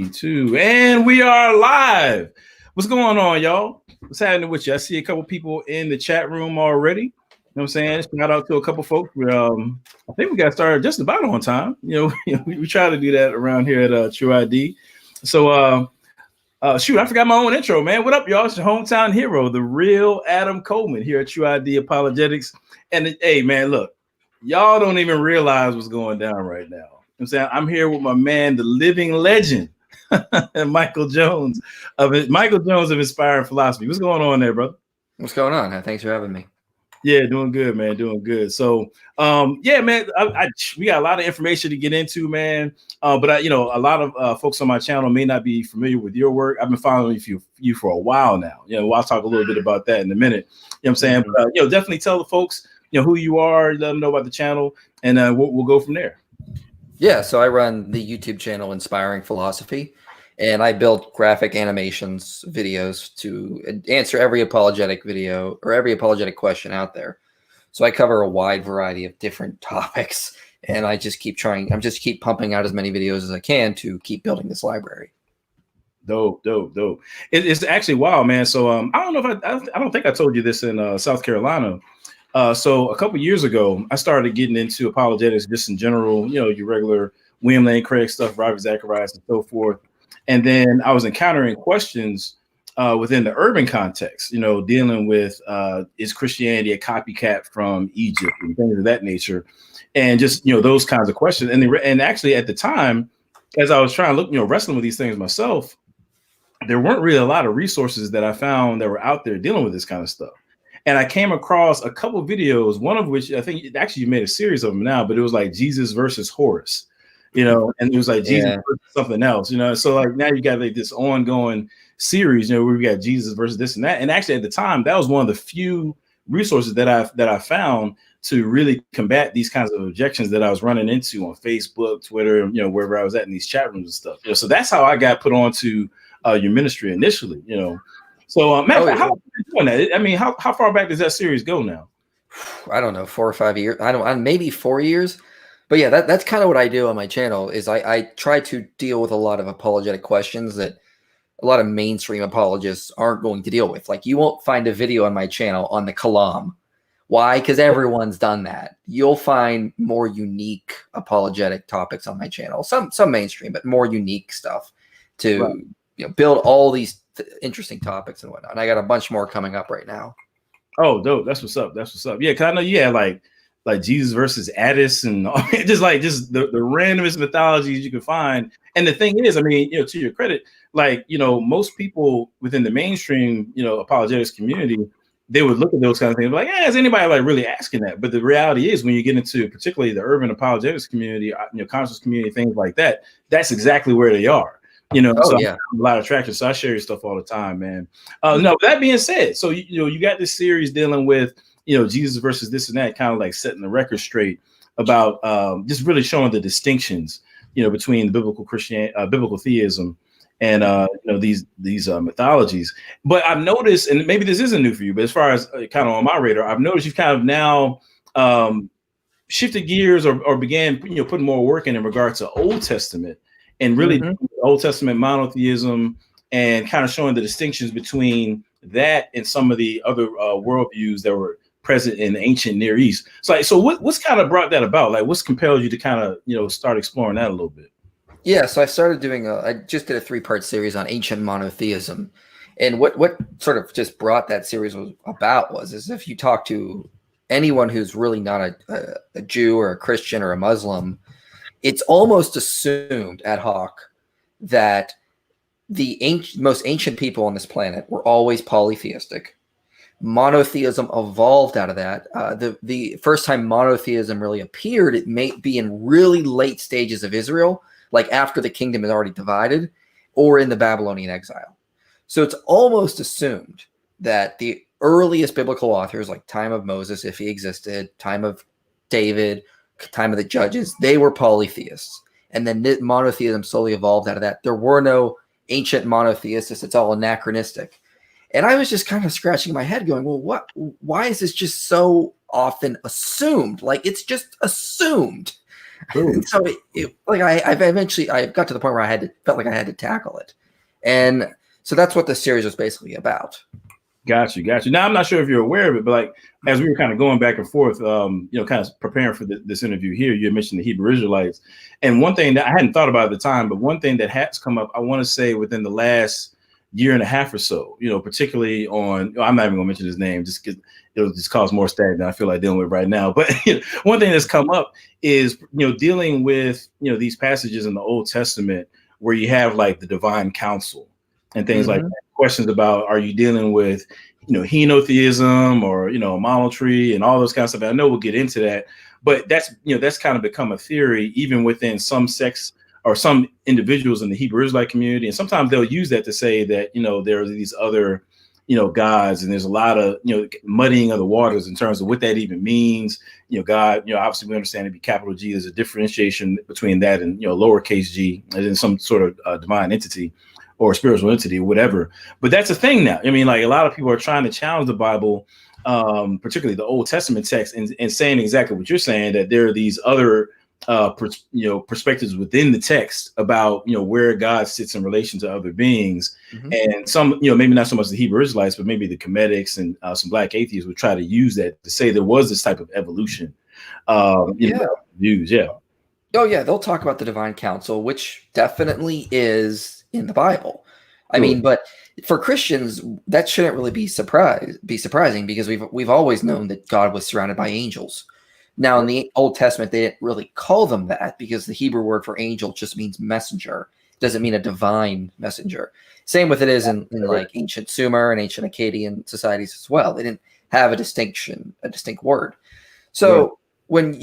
1, 2, and we are live. What's going on, y'all? What's happening with you? I see a couple people in the chat room already. You know what I'm saying? Shout out to a couple folks. I think we got started just about on time. We try to do that around here at Tru-ID. So, shoot, I forgot my own intro, man. What up, y'all? It's your hometown hero, the real Adam Coleman here at Tru-ID Apologetics. And hey, man, look, y'all don't even realize what's going down right now. I'm saying I'm here with my man, the living legend, Michael Jones of Inspiring Philosophy. What's going on there, brother? What's going on? Thanks for having me. Yeah, doing good, man. Doing good. So, yeah, man, we got a lot of information to get into, man. But a lot of folks on my channel may not be familiar with your work. I've been following you for a while now. I'll talk a little bit about that in a minute. You know what I'm saying? Mm-hmm. But, definitely tell the folks, who you are, let them know about the channel, and we'll go from there. Yeah, so I run the YouTube channel Inspiring Philosophy, and I build graphic animations videos to answer every apologetic video or every apologetic question out there. So I cover a wide variety of different topics, and I just keep pumping out as many videos as I can to keep building this library. Dope. It's actually wild, man. So I don't know if I don't think I told you this in South Carolina. So a couple years ago, I started getting into apologetics just in general, your regular William Lane Craig stuff, Robert Zacharias, and so forth. And then I was encountering questions within the urban context, dealing with is Christianity a copycat from Egypt and things of that nature, and just those kinds of questions. And actually at the time, as I was trying to look, wrestling with these things myself, there weren't really a lot of resources that I found that were out there dealing with this kind of stuff. And I came across a couple of videos, one of which I think actually you made a series of them now, but it was like Jesus versus Horus, and it was like Jesus versus something else, So like now you got like this ongoing series, where we got Jesus versus this and that. And actually at the time, that was one of the few resources that I found to really combat these kinds of objections that I was running into on Facebook, Twitter, wherever I was at in these chat rooms and stuff. So that's how I got put onto your ministry initially, So, Matt, how are you doing that? I mean, how far back does that series go now? I don't know, 4 or 5 years. Maybe 4 years. But yeah, that's kind of what I do on my channel is I try to deal with a lot of apologetic questions that a lot of mainstream apologists aren't going to deal with. Like you won't find a video on my channel on the Kalam. Why? Because everyone's done that. You'll find more unique apologetic topics on my channel. Some mainstream, but more unique stuff to build all these interesting topics and whatnot. And I got a bunch more coming up right now. Oh, dope. That's what's up. Yeah, because I know you had like Jesus versus Attis and just the randomest mythologies you can find. And the thing is, I mean, to your credit, most people within the mainstream, apologetics community, they would look at those kind of things like, is anybody like really asking that? But the reality is when you get into particularly the urban apologetics community, conscious community, things like that, that's exactly where they are. A lot of traction. So I share your stuff all the time, man. No, that being said, so you got this series dealing with Jesus versus this and that, kind of like setting the record straight about just really showing the distinctions between the biblical theism and these mythologies. But I've noticed, and maybe this isn't new for you, but as far as kind of on my radar, I've noticed you've kind of now shifted gears or began putting more work in regard to Old Testament. And really Old Testament monotheism and kind of showing the distinctions between that and some of the other worldviews that were present in the ancient Near East. So what's kind of brought that about? Like what's compelled you to kind of start exploring that a little bit? Yeah, so I started I just did a 3-part series on ancient monotheism. And what sort of just brought that series was if you talk to anyone who's really not a Jew or a Christian or a Muslim, it's almost assumed ad hoc that the most ancient people on this planet were always polytheistic. Monotheism evolved out of that. The first time monotheism really appeared, it may be in really late stages of Israel, like after the kingdom is already divided, or in the Babylonian exile. So it's almost assumed that the earliest biblical authors, like time of Moses, if he existed, time of David, time of the judges, they were polytheists. And then monotheism slowly evolved out of that. There were no ancient monotheists. It's all anachronistic. And I was just kind of scratching my head going, well, why is this just so often assumed? Like it's just assumed. Cool. So I got to the point where felt like I had to tackle it. And so that's what the series was basically about. Got you. Now, I'm not sure if you're aware of it, but like as we were kind of going back and forth, kind of preparing for this interview here, you had mentioned the Hebrew Israelites, and one thing that I hadn't thought about at the time, but one thing that has come up, I want to say within the last year and a half or so, particularly on, I'm not even gonna mention his name, just because it'll just cause more static than I feel like dealing with right now. But one thing that's come up is, dealing with, these passages in the Old Testament where you have like the divine council and things like that. Questions about, are you dealing with, henotheism or, monolatry and all those kinds of stuff. I know we'll get into that, but that's kind of become a theory even within some sects or some individuals in the Hebrew Israelite community. And sometimes they'll use that to say that, there are these other, gods, and there's a lot of, muddying of the waters in terms of what that even means. God, obviously we understand it be capital G. There's a differentiation between that and, lowercase g, as in some sort of divine entity or spiritual entity, whatever. But that's a thing now. I mean, like a lot of people are trying to challenge the Bible, particularly the Old Testament text, and saying exactly what you're saying, that there are these other, perspectives within the text about, where God sits in relation to other beings. And some, maybe not so much the Hebrew Israelites, but maybe the Kemetics and some Black atheists would try to use that to say there was this type of evolution. Views. Yeah. Oh yeah, they'll talk about the divine council, which definitely is in the Bible. I mean, but for Christians, that shouldn't really be surprising because we've always known that God was surrounded by angels. Now, in the Old Testament, they didn't really call them that because the Hebrew word for angel just means messenger. It doesn't mean a divine messenger. Same with it is in like ancient Sumer and ancient Akkadian societies as well. They didn't have a distinct word. So when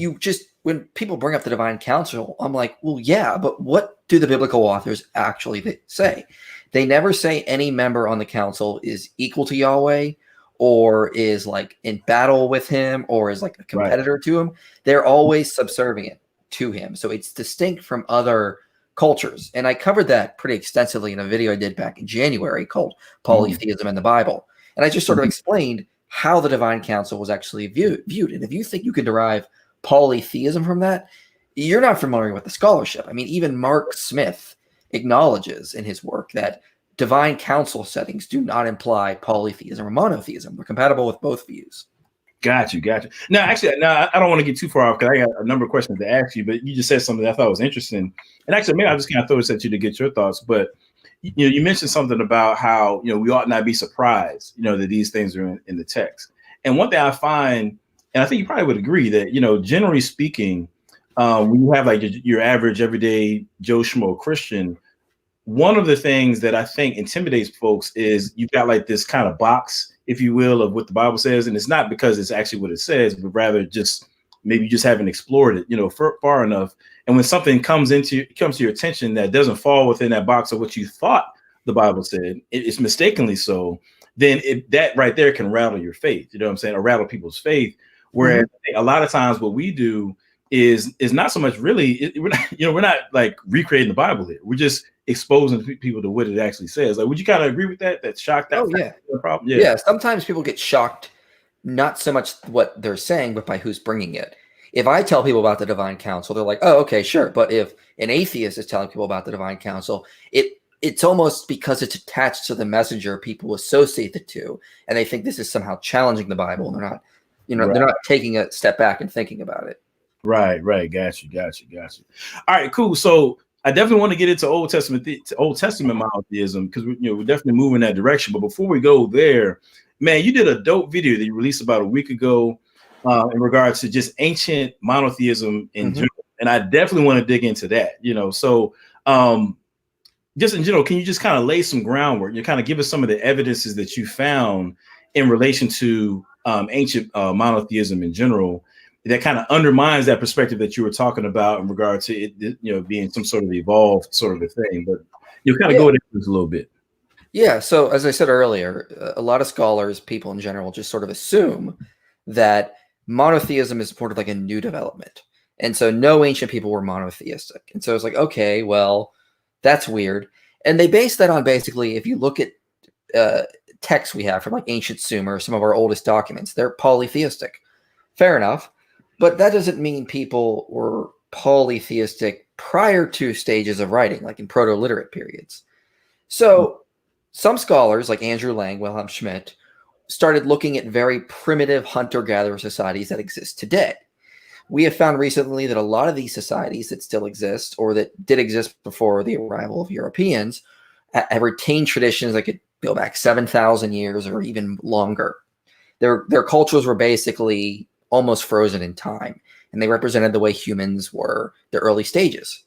people bring up the divine council, I'm like, well, yeah, but what do the biblical authors actually say? They never say any member on the council is equal to Yahweh or is like in battle with him or is like a competitor to him. They're always subservient to him. So it's distinct from other cultures. And I covered that pretty extensively in a video I did back in January called Polytheism in the Bible. And I just sort of explained how the divine council was actually viewed. And if you think you can derive polytheism from that, you're not familiar with the scholarship. I mean, even Mark Smith acknowledges in his work that divine council settings do not imply polytheism or monotheism. They're compatible with both views. Got you. Now, actually, I don't want to get too far off because I got a number of questions to ask you, but you just said something that I thought was interesting. And actually, maybe I'll just kind of throw this at you to get your thoughts. But you mentioned something about how we ought not be surprised, that these things are in the text. And one thing I find, and I think you probably would agree that, generally speaking, when you have like your average everyday Joe Schmo Christian, one of the things that I think intimidates folks is you've got like this kind of box, if you will, of what the Bible says. And it's not because it's actually what it says, but rather just maybe you just haven't explored it, far enough. And when something comes to your attention that doesn't fall within that box of what you thought the Bible said, it's mistakenly so, then that right there can rattle your faith, you know what I'm saying, or rattle people's faith. Whereas a lot of times what we do is not so much really, we're not like recreating the Bible here. We're just exposing people to what it actually says. Like, would you kind of agree with that? That's shocked. Oh yeah. Problem? Yeah. Sometimes people get shocked, not so much what they're saying, but by who's bringing it. If I tell people about the divine council, they're like, oh, okay, sure. But if an atheist is telling people about the divine council, it's almost because it's attached to the messenger people associate the two, and they think this is somehow challenging the Bible. And they're not, they're not taking a step back and thinking about it. Right. Got you. All right, cool. So I definitely want to get into Old Testament monotheism because we're definitely moving that direction. But before we go there, man, you did a dope video that you released about a week ago in regards to just ancient monotheism in general, and I definitely want to dig into that. So just in general, can you just kind of lay some groundwork? You kind of give us some of the evidences that you found in relation to ancient monotheism in general that kind of undermines that perspective that you were talking about in regard to it, being some sort of evolved sort of a thing. But you kind of go into this a little bit. Yeah. So as I said earlier, a lot of scholars, people in general, just sort of assume that monotheism is sort of like a new development. And so no ancient people were monotheistic. And so it's like, okay, well, that's weird. And they base that on basically, if you look at texts we have from like ancient Sumer, some of our oldest documents, they're polytheistic. Fair enough. But that doesn't mean people were polytheistic prior to stages of writing, like in proto-literate periods. So some scholars like Andrew Lang, Wilhelm Schmidt, started looking at very primitive hunter-gatherer societies that exist today. We have found recently that a lot of these societies that still exist, or that did exist before the arrival of Europeans, have retained traditions that could go back 7,000 years or even longer. Their cultures were basically almost frozen in time, and they represented the way humans were the early stages.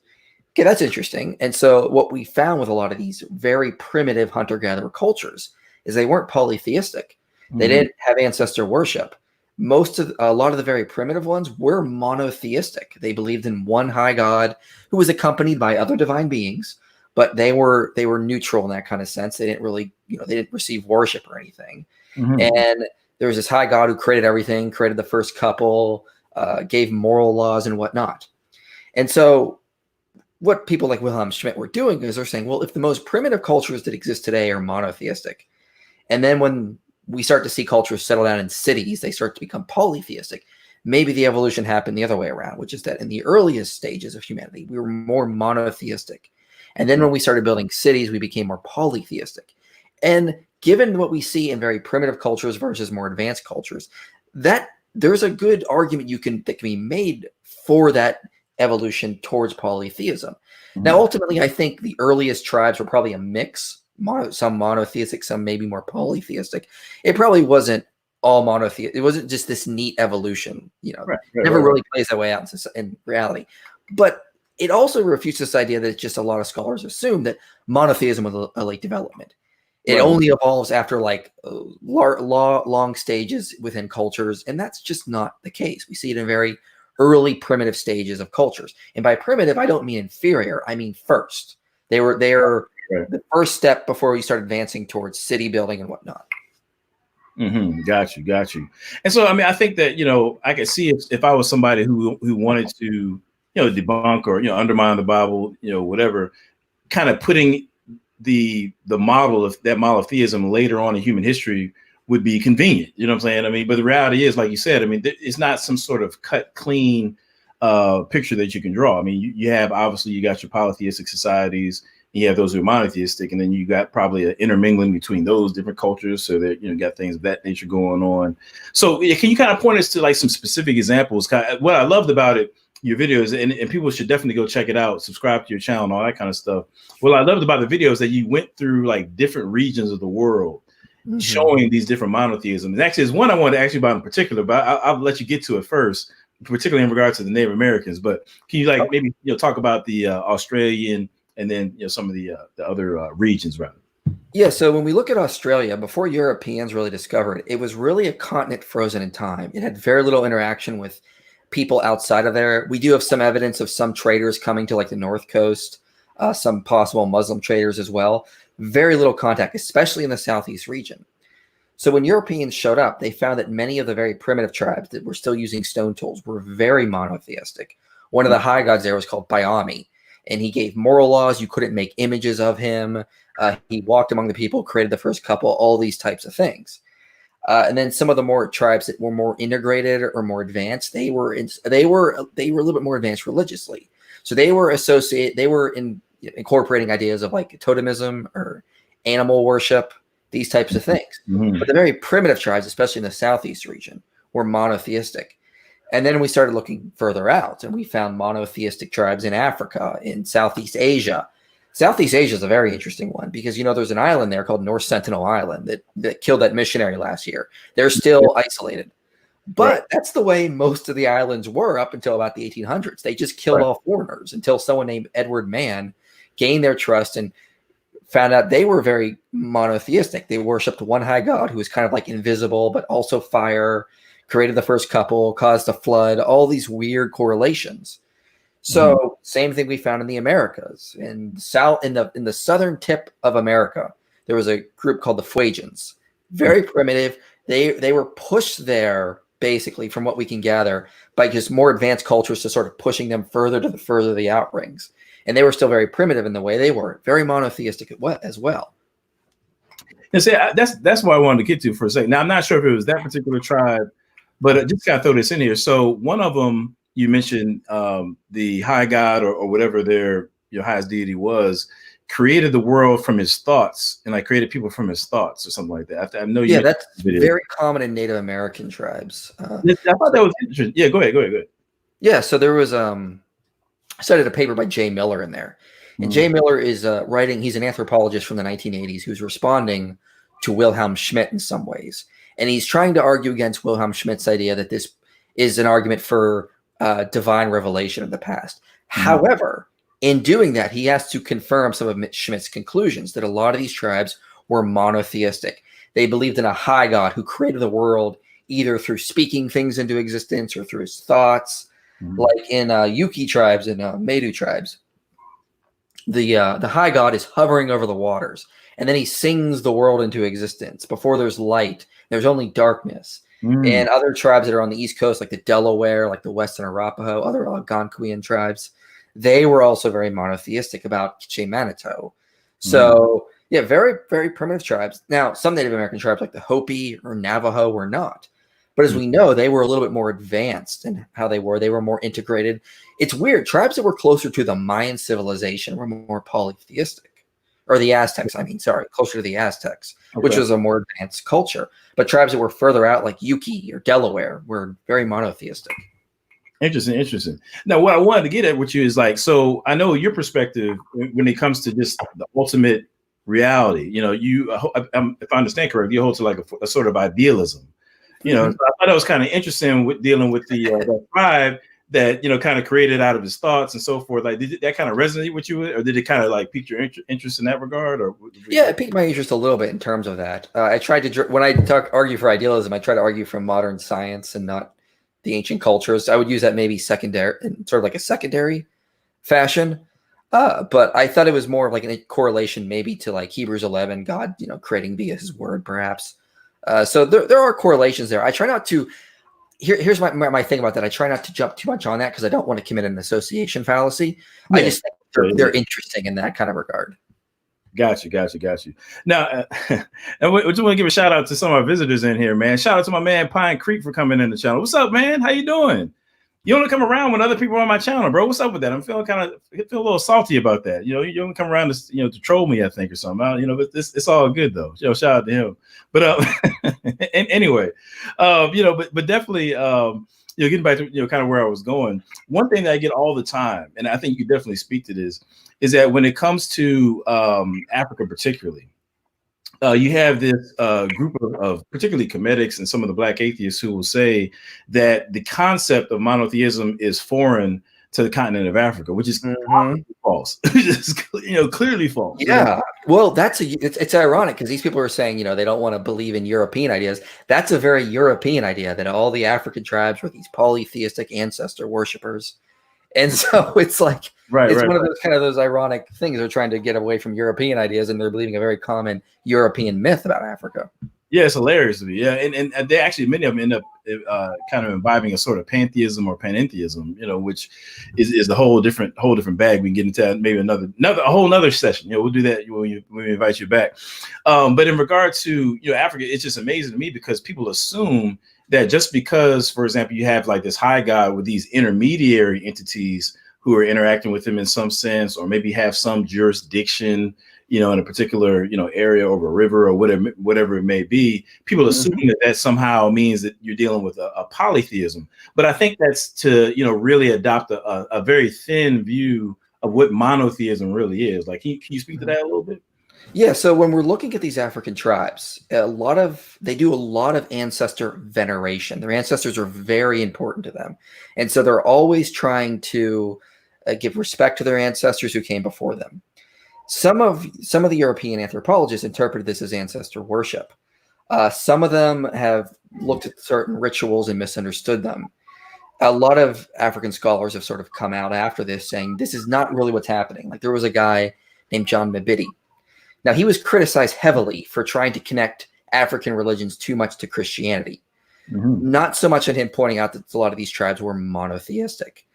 Okay, that's interesting. And so what we found with a lot of these very primitive hunter-gatherer cultures is they weren't polytheistic. They didn't have ancestor worship. A lot of the very primitive ones were monotheistic. They believed in one high God who was accompanied by other divine beings, but they were neutral in that kind of sense. They didn't really, they didn't receive worship or anything. And there was this high God who created everything, created the first couple, gave moral laws and whatnot. And so what people like Wilhelm Schmidt were doing is they're saying, well, if the most primitive cultures that exist today are monotheistic, and then when we start to see cultures settle down in cities, they start to become polytheistic, maybe the evolution happened the other way around, which is that in the earliest stages of humanity, we were more monotheistic. And then when we started building cities, we became more polytheistic. And given what we see in very primitive cultures versus more advanced cultures, that there's a good argument that can be made for that evolution towards polytheism. Now, ultimately, I think the earliest tribes were probably a mix, some monotheistic, some maybe more polytheistic. It probably wasn't all monotheistic. It wasn't just this neat evolution, never really plays that way out in reality. But it also refutes this idea that just a lot of scholars assume that monotheism was a late development. It only evolves after like long stages within cultures, and that's just not the case. We see it in very early primitive stages of cultures. And by primitive, I don't mean inferior. I mean first. They are the first step before we start advancing towards city building and whatnot. Got you. And so, I mean, I think that, I could see if I was somebody who wanted to, debunk or, undermine the Bible, whatever, kind of putting the model of that monotheism later on in human history would be convenient. You know what I'm saying? I mean, but the reality is, like you said, I mean, it's not some sort of cut clean picture that you can draw. I mean, you got your polytheistic societies, you have those who are monotheistic, and then you got probably an intermingling between those different cultures, so that you got things of that nature going on. So can you kind of point us to like some specific examples? What I loved about it, your videos, and people should definitely go check it out, subscribe to your channel and all that kind of stuff. What I loved about the videos that you went through like different regions of the world, showing these different monotheisms. And actually, there's one I wanted to ask you about in particular, but I'll let you get to it first, particularly in regards to the Native Americans. But can you maybe talk about the Australian and then some of the other regions rather? Yeah, so when we look at Australia, before Europeans really discovered it, it was really a continent frozen in time. It had very little interaction with people outside of there. We do have some evidence of some traders coming to like the North Coast, some possible Muslim traders as well. Very little contact, especially in the Southeast region. So when Europeans showed up, they found that many of the very primitive tribes that were still using stone tools were very monotheistic. One of the high gods there was called Bayami, and he gave moral laws. You couldn't make images of him. He walked among the people, created the first couple, all these types of things. And then some of the more tribes that were more integrated or more advanced, they were a little bit more advanced religiously. So they were incorporating ideas of like totemism or animal worship, these types of things. But the very primitive tribes, especially in the Southeast region, were monotheistic. And then we started looking further out, and we found monotheistic tribes in Africa, in Southeast Asia. Southeast Asia is a very interesting one because, there's an island there called North Sentinel Island that killed that missionary last year. They're still isolated. But that's the way most of the islands were up until about the 1800s. They just killed all foreigners until someone named Edward Mann gained their trust and found out they were very monotheistic. They worshipped one high god who was kind of like invisible, but also fire, created the first couple, caused a flood, all these weird correlations. So same thing we found in the Americas. In the southern tip of America, there was a group called the Fuegians. Very primitive. They were pushed there, basically, from what we can gather, by just more advanced cultures to sort of pushing them further the outrings. And they were still very primitive in the way they were, very monotheistic as well. And see, that's what I wanted to get to for a second. Now, I'm not sure if it was that particular tribe, but I just got to throw this in here. So one of them, you mentioned the high God or whatever their highest deity was, created the world from his thoughts, and like created people from his thoughts or something like that. I know you Yeah, mentioned that's the video. very common in Native American tribes. I thought that was interesting. Yeah, go ahead. Yeah, so there was I cited a paper by Jay Miller in there. And Jay Miller is writing, he's an anthropologist from the 1980s who's responding to Wilhelm Schmidt in some ways. And he's trying to argue against Wilhelm Schmidt's idea that this is an argument for divine revelation of the past. However, in doing that, he has to confirm some of Schmidt's conclusions that a lot of these tribes were monotheistic. They believed in a high God who created the world either through speaking things into existence or through his thoughts. Like in Yuki tribes and Medu tribes, the high God is hovering over the waters, and then he sings the world into existence. Before there's light, there's only darkness. And other tribes that are on the East Coast, like the Delaware, like the Western Arapaho, other Algonquian tribes, they were also very monotheistic about Che-Manito. So yeah, very, very primitive tribes. Now, some Native American tribes like the Hopi or Navajo were not. But as we know, they were a little bit more advanced in how they were. They were more integrated. It's weird. Tribes that were closer to the Mayan civilization were more polytheistic. Or the Aztecs, closer to the Aztecs, which was a more advanced culture. But tribes that were further out, like Yuki or Delaware, were very monotheistic. Interesting. Now, what I wanted to get at with you is like, so I know your perspective when it comes to just the ultimate reality. You, if I understand correctly, you hold to like a sort of idealism. So I thought that was kind of interesting with dealing with the tribe that kind of created out of his thoughts and so forth. Like, did that kind of resonate with you, or did it kind of like pique your interest in that regard? Or yeah, it piqued my interest a little bit in terms of that. I tried to, when I argue for idealism, I try to argue from modern science and not the ancient cultures. I would use that maybe secondary, in sort of like a secondary fashion. But I thought it was more of like a correlation maybe to like Hebrews 11, God, creating via his word, perhaps. So there are correlations there. I try not to. Here's my thing about that. I try not to jump too much on that because I don't want to commit an association fallacy. Yeah. I just think they're interesting in that kind of regard. Got you. Now, and we just want to give a shout out to some of our visitors in here, man. Shout out to my man Pine Creek for coming in the channel. What's up, man? How you doing? You only come around when other people are on my channel, bro. What's up with that? I'm feeling a little salty about that. You only come around to troll me, I think, or something. But it's all good though. Shout out to him. But anyway, but definitely, getting back to kind of where I was going. One thing that I get all the time, and I think you definitely speak to this, is that when it comes to Africa, particularly, you have this group of particularly Kemetics and some of the Black atheists who will say that the concept of monotheism is foreign to the continent of Africa, which is false. Clearly false. Yeah. Well, it's ironic because these people are saying, they don't want to believe in European ideas. That's a very European idea that all the African tribes were these polytheistic ancestor worshipers. And so it's like, one of those kind of those ironic things. They're trying to get away from European ideas and they're believing a very common European myth about Africa. Yeah, it's hilarious to me. Yeah, and they actually, many of them end up kind of imbibing a sort of pantheism or panentheism, which is a whole different bag. We can get into that maybe a whole nother session. We'll do that when we invite you back. But in regard to Africa, it's just amazing to me because people assume that just because, for example, you have like this high God with these intermediary entities who are interacting with him in some sense, or maybe have some jurisdiction, in a particular, area over a river or whatever it may be, people assume that somehow means that you're dealing with a polytheism. But I think that's to, really adopt a very thin view of what monotheism really is. Like, can you speak to that a little bit? Yeah. So when we're looking at these African tribes, they do a lot of ancestor veneration. Their ancestors are very important to them. And so they're always trying to give respect to their ancestors who came before them. Some of the European anthropologists interpreted this as ancestor worship. Some of them have looked at certain rituals and misunderstood them. A lot of African scholars have sort of come out after this saying this is not really what's happening. Like there was a guy named John Mabidi. Now he was criticized heavily for trying to connect African religions too much to Christianity. Not so much at him pointing out that a lot of these tribes were monotheistic.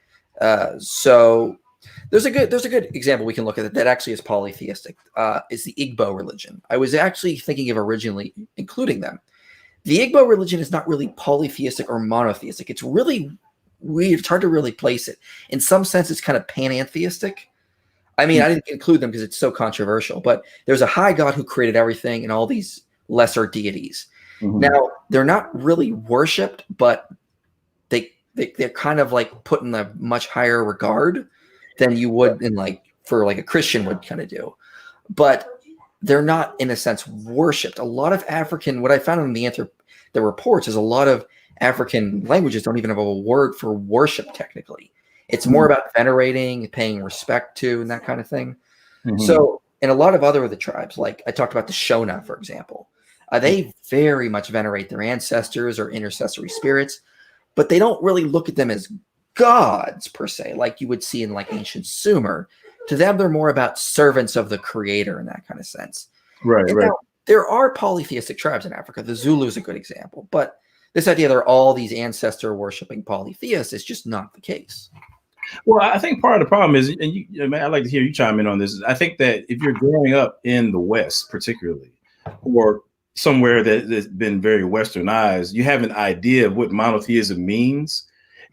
So there's a good example we can look at that actually is polytheistic. Is the Igbo religion. I was actually thinking of originally including them. The Igbo religion is not really polytheistic or monotheistic. It's really it's hard to really place it. In some sense, it's kind of panentheistic. I mean, I didn't include them because it's so controversial, but there's a high God who created everything and all these lesser deities. Now, they're not really worshipped, but they're kind of like put in a much higher regard than you would in for a Christian would kind of do. But they're not, in a sense, worshipped. A lot of African, what I found in the reports is a lot of African languages don't even have a word for worship technically. It's more about venerating, paying respect to, and that kind of thing. So in a lot of other of the tribes, like I talked about the Shona, for example, they very much venerate their ancestors or intercessory spirits, but they don't really look at them as gods per se, like you would see in ancient Sumer. To them, they're more about servants of the creator in that kind of sense. Right. Now, there are polytheistic tribes in Africa. The Zulu is a good example, but this idea they're all these ancestor worshiping polytheists is just not the case. Well, I think part of the problem is, and I'd like to hear you chime in on this. I think that if you're growing up in the West, particularly, or somewhere that's been very westernized, you have an idea of what monotheism means.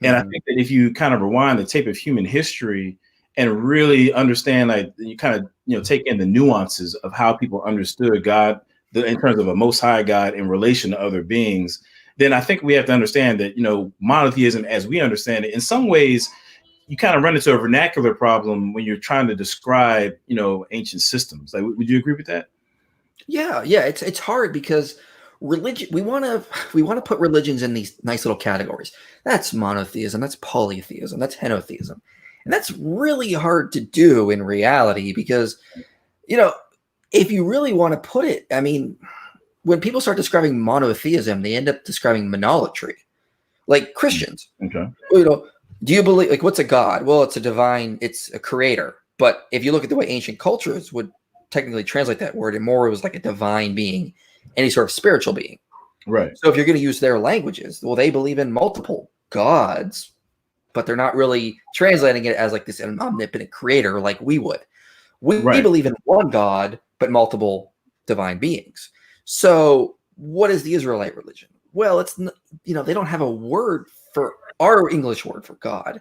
And I think that if you kind of rewind the tape of human history and really understand, you kind of, take in the nuances of how people understood God in terms of a most high God in relation to other beings, then I think we have to understand that, monotheism as we understand it, in some ways, you kind of run into a vernacular problem when you're trying to describe, ancient systems. Would you agree with that? Yeah. It's hard because religion, we want to put religions in these nice little categories. That's monotheism, that's polytheism, that's henotheism. And that's really hard to do in reality because, if you really want to put it, I mean, when people start describing monotheism, they end up describing monolatry, like Christians. Okay. Do you believe, what's a God? Well, it's a divine, it's a creator. But if you look at the way ancient cultures would technically translate that word, it was like a divine being, any sort of spiritual being. Right. So if you're going to use their languages, well, they believe in multiple gods, but they're not really translating it as this omnipotent creator like we would. We believe in one God, but multiple divine beings. So what is the Israelite religion? Well, it's, they don't have a word for our English word for God.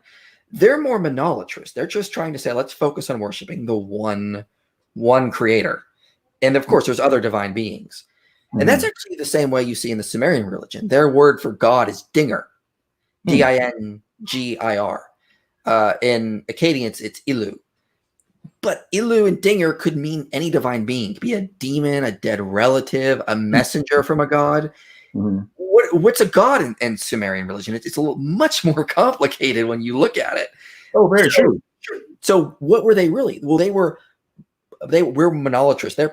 They're more monolatrous. They're just trying to say, let's focus on worshiping the one creator. And of course, there's other divine beings. And that's actually the same way you see in the Sumerian religion. Their word for God is Dinger, Dingir. In Akkadians, it's Ilu. But Ilu and Dinger could mean any divine being. It could be a demon, a dead relative, a messenger from a god. What's a god in Sumerian religion? It's a little much more complicated when you look at it. Oh, very true. So what were they really? Well, they were monolatrous.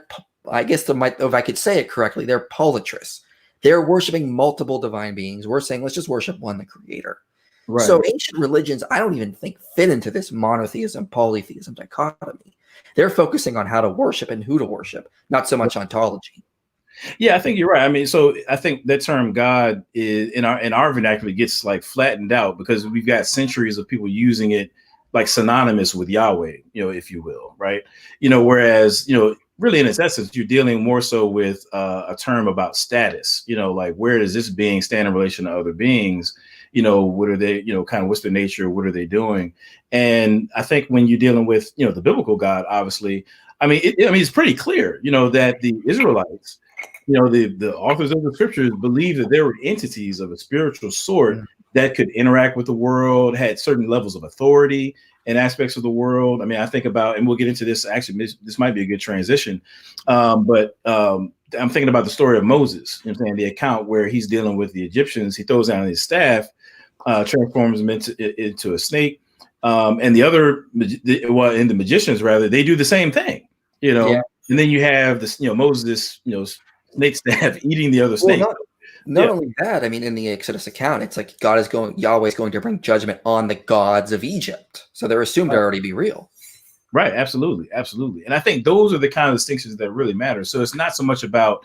I guess if I could say it correctly, they're polytrous. They're worshiping multiple divine beings. We're saying, let's just worship one, the creator. Right. So ancient religions, I don't even think fit into this monotheism, polytheism dichotomy. They're focusing on how to worship and who to worship, not so much ontology. Yeah, I think you're right. I mean, so I think that term God is in our vernacular gets flattened out because we've got centuries of people using it synonymous with Yahweh, if you will, right? Whereas, really in its essence, you're dealing more so with a term about status, where does this being stand in relation to other beings? What are they, kind of what's their nature? What are they doing? And I think when you're dealing with, the biblical God, obviously, it's pretty clear, that the Israelites, the authors of the scriptures believe that there were entities of a spiritual sort that could interact with the world, had certain levels of authority in aspects of the world. I think about, and we'll get into this, actually, this might be a good transition. But I'm thinking about the story of Moses, the account where he's dealing with the Egyptians. He throws down his staff, transforms them into a snake. And the other, in the magicians, rather, they do the same thing, And then you have this, Moses, snake staff eating the other snake. Not only that, in the Exodus account, it's Yahweh is going to bring judgment on the gods of Egypt. So they're assumed to already be real. Right. Absolutely. Absolutely. And I think those are the kind of distinctions that really matter. So it's not so much about,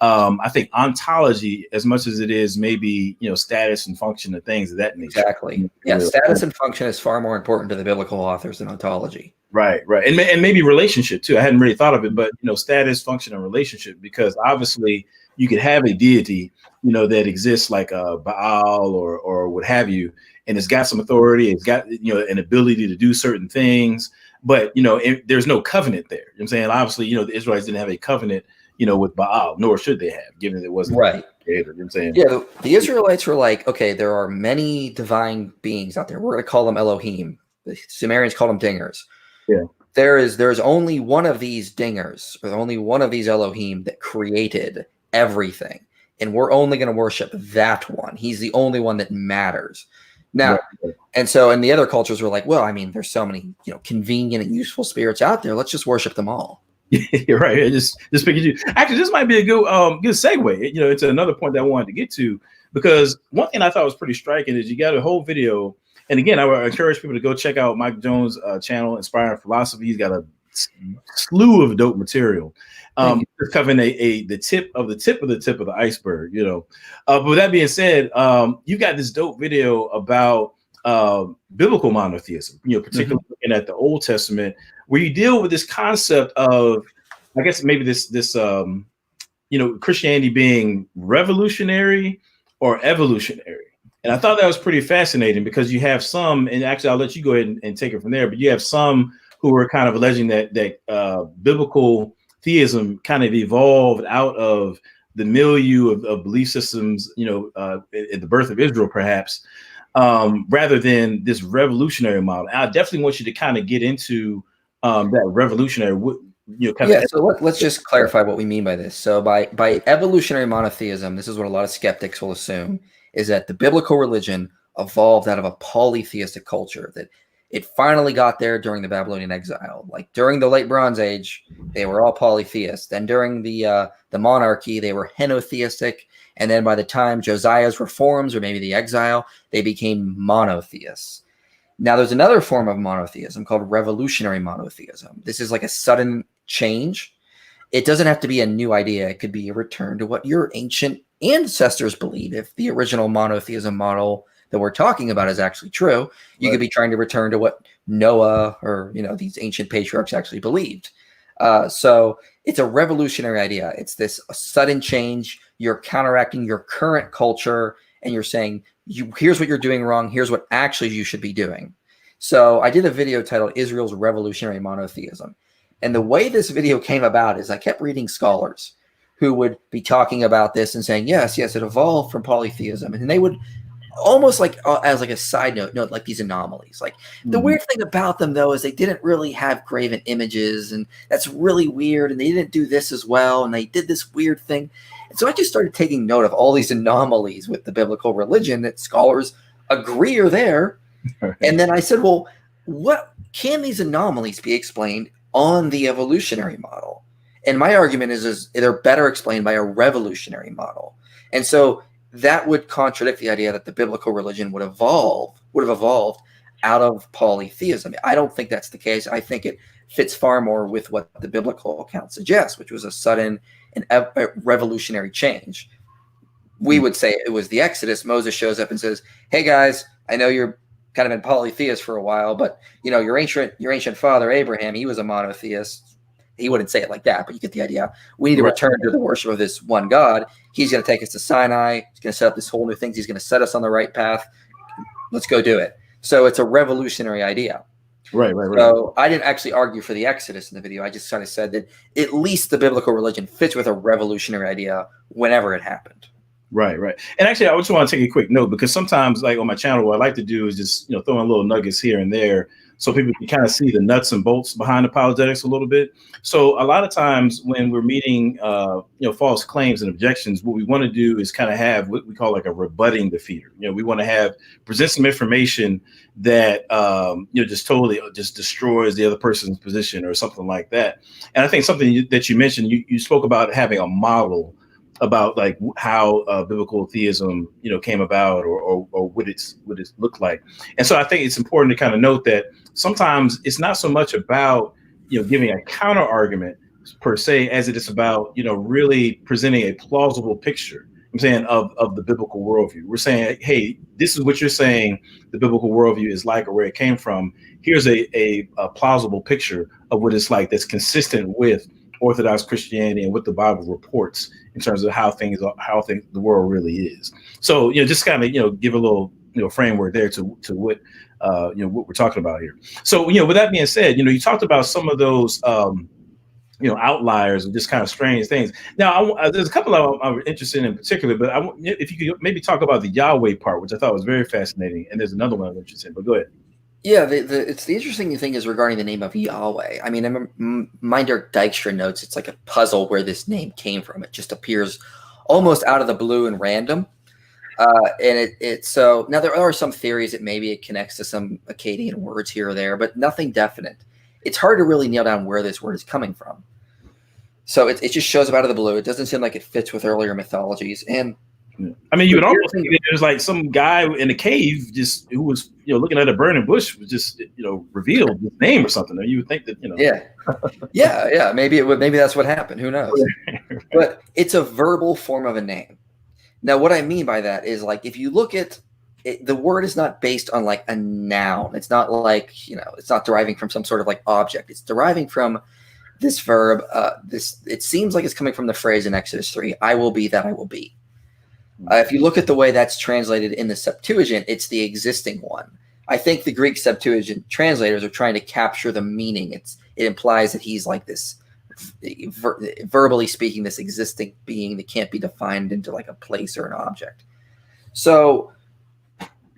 I think, ontology as much as it is maybe, status and function and things of that nature. Exactly. Yeah. Status and function is far more important to the biblical authors than ontology. Right. And maybe relationship too. I hadn't really thought of it, but, status, function, and relationship, because obviously you could have a deity, that exists like a Baal or what have you. and it's got some authority. It's got, an ability to do certain things, but, there's no covenant there. You know what I'm saying? Obviously, the Israelites didn't have a covenant, with Baal, nor should they have, given that it wasn't right. creator. You know what I'm saying? Yeah, the Israelites were like, okay, there are many divine beings out there. We're going to call them Elohim. The Sumerians called them dingers. Yeah. There's only one of these dingers, or only one of these Elohim that created everything. And we're only going to worship that one. He's the only one that matters. Now, right. And so, and the other cultures were like, well, I mean, there's so many, convenient and useful spirits out there. Let's just worship them all. You're right. Just picking you. Actually, this might be a good segue. It's another point that I wanted to get to, because one thing I thought was pretty striking is you got a whole video. And again, I would encourage people to go check out Mike Jones' channel, Inspiring Philosophy. He's got a slew of dope material, covering the tip of the iceberg. But with that being said, you got this dope video about biblical monotheism. Particularly looking at the Old Testament, where you deal with this concept of, I guess maybe this Christianity being revolutionary or evolutionary. And I thought that was pretty fascinating, because you have some, and actually I'll let you go ahead and take it from there, but you have some who are kind of alleging that biblical theism kind of evolved out of the milieu of belief systems, at the birth of Israel, perhaps, rather than this revolutionary model. And I definitely want you to kind of get into that revolutionary, So let's just clarify what we mean by this. So by evolutionary monotheism, this is what a lot of skeptics will assume, is that the biblical religion evolved out of a polytheistic culture, that it finally got there during the Babylonian exile. Like during the late Bronze Age, they were all polytheists. Then during the monarchy, they were henotheistic. And then by the time Josiah's reforms, or maybe the exile, they became monotheists. Now, there's another form of monotheism called revolutionary monotheism. This is like a sudden change. It doesn't have to be a new idea. It could be a return to what your ancient ancestors believe. If the original monotheism model that we're talking about is actually true, you could be trying to return to what Noah or these ancient patriarchs actually believed. So it's a revolutionary idea. It's this sudden change. You're counteracting your current culture, and you're saying, here's what you're doing wrong. Here's what actually you should be doing. So I did a video titled Israel's Revolutionary Monotheism. And the way this video came about is I kept reading scholars who would be talking about this and saying, yes, it evolved from polytheism. And they would almost like as like a side note like these anomalies. Like the weird thing about them, though, is they didn't really have graven images, and that's really weird. And they didn't do this as well. And they did this weird thing. And so I just started taking note of all these anomalies with the biblical religion that scholars agree are there. And then I said, well, what can these anomalies be explained on the evolutionary model? And my argument is they're better explained by a revolutionary model. And so that would contradict the idea that the biblical religion would have evolved out of polytheism. I don't think that's the case. I think it fits far more with what the biblical account suggests, which was a sudden and revolutionary change. We would say it was the Exodus. Moses shows up and says, hey guys, I know you're kind of been polytheist for a while, but your ancient father Abraham, he was a monotheist. He wouldn't say it like that, but you get the idea. We need to return to the worship of this one God. He's going to take us to Sinai. He's going to set up this whole new thing. He's going to set us on the right path. Let's go do it. So it's a revolutionary idea. Right. So I didn't actually argue for the Exodus in the video. I just kind of said that at least the biblical religion fits with a revolutionary idea whenever it happened. Right. And actually, I just want to take a quick note, because sometimes, like on my channel, what I like to do is just throw in little nuggets here and there, so people can kind of see the nuts and bolts behind apologetics a little bit. So a lot of times when we're meeting, false claims and objections, what we want to do is kind of have what we call like a rebutting defeater. We want to present some information that, just totally just destroys the other person's position or something like that. And I think something that you mentioned, you spoke about having a model about like how biblical theism, came about, or what it looked like. And so I think it's important to kind of note that sometimes it's not so much about, giving a counter argument per se, as it is about, really presenting a plausible picture, I'm saying, of the biblical worldview. We're saying, hey, this is what you're saying the biblical worldview is like, or where it came from. Here's a plausible picture of what it's like that's consistent with Orthodox Christianity and what the Bible reports in terms of how the world really is. So, just kind of, give a little framework there to what what we're talking about here. So with that being said, you talked about some of those outliers and just kind of strange things. Now, there's a couple I'm interested in particular, but if you could maybe talk about the Yahweh part, which I thought was very fascinating, and there's another one I'm interested in. But go ahead. Yeah, it's the interesting thing is regarding the name of Yahweh. I mean, Minder Dijkstra notes it's like a puzzle where this name came from. It just appears almost out of the blue and random. And so now there are some theories that maybe it connects to some Akkadian words here or there, but nothing definite. It's hard to really nail down where this word is coming from. So it just shows up out of the blue. It doesn't seem like it fits with earlier mythologies. And I mean, you would almost think there's like some guy in a cave just who was, looking at a burning bush, was just, revealed his name or something. You would think that, Yeah. Maybe it would. Maybe that's what happened. Who knows? But it's a verbal form of a name. Now, what I mean by that is, like, if you look at it, the word is not based on like a noun. It's not like, it's not deriving from some sort of like object. It's deriving from this verb. It seems like it's coming from the phrase in Exodus 3, I will be that I will be. If you look at the way that's translated in the Septuagint, it's the existing one. I think the Greek Septuagint translators are trying to capture the meaning. It implies that he's like this, verbally speaking, this existing being that can't be defined into like a place or an object. So,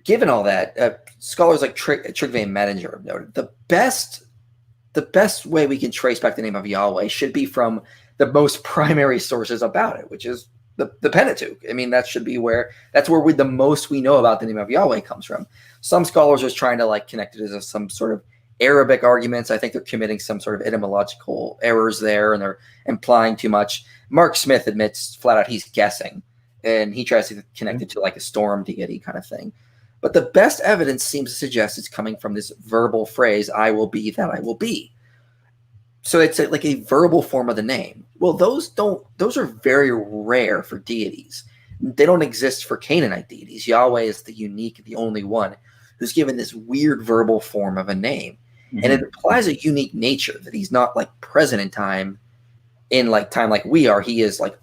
given all that, scholars like Tryggve and Medinger have noted the best way we can trace back the name of Yahweh should be from the most primary sources about it, which is the Pentateuch. I mean, that's where the most we know about the name of Yahweh comes from. Some scholars are trying to like connect it to some sort of Arabic arguments. I think they're committing some sort of etymological errors there, and they're implying too much. Mark Smith admits flat out he's guessing, and he tries to connect it to like a storm deity kind of thing. But the best evidence seems to suggest it's coming from this verbal phrase, I will be that I will be. So it's like a verbal form of the name. Well, those are very rare for deities. They don't exist for Canaanite deities. Yahweh is the only one who's given this weird verbal form of a name. Mm-hmm. And it implies a unique nature, that he's not like present in time like we are. He is like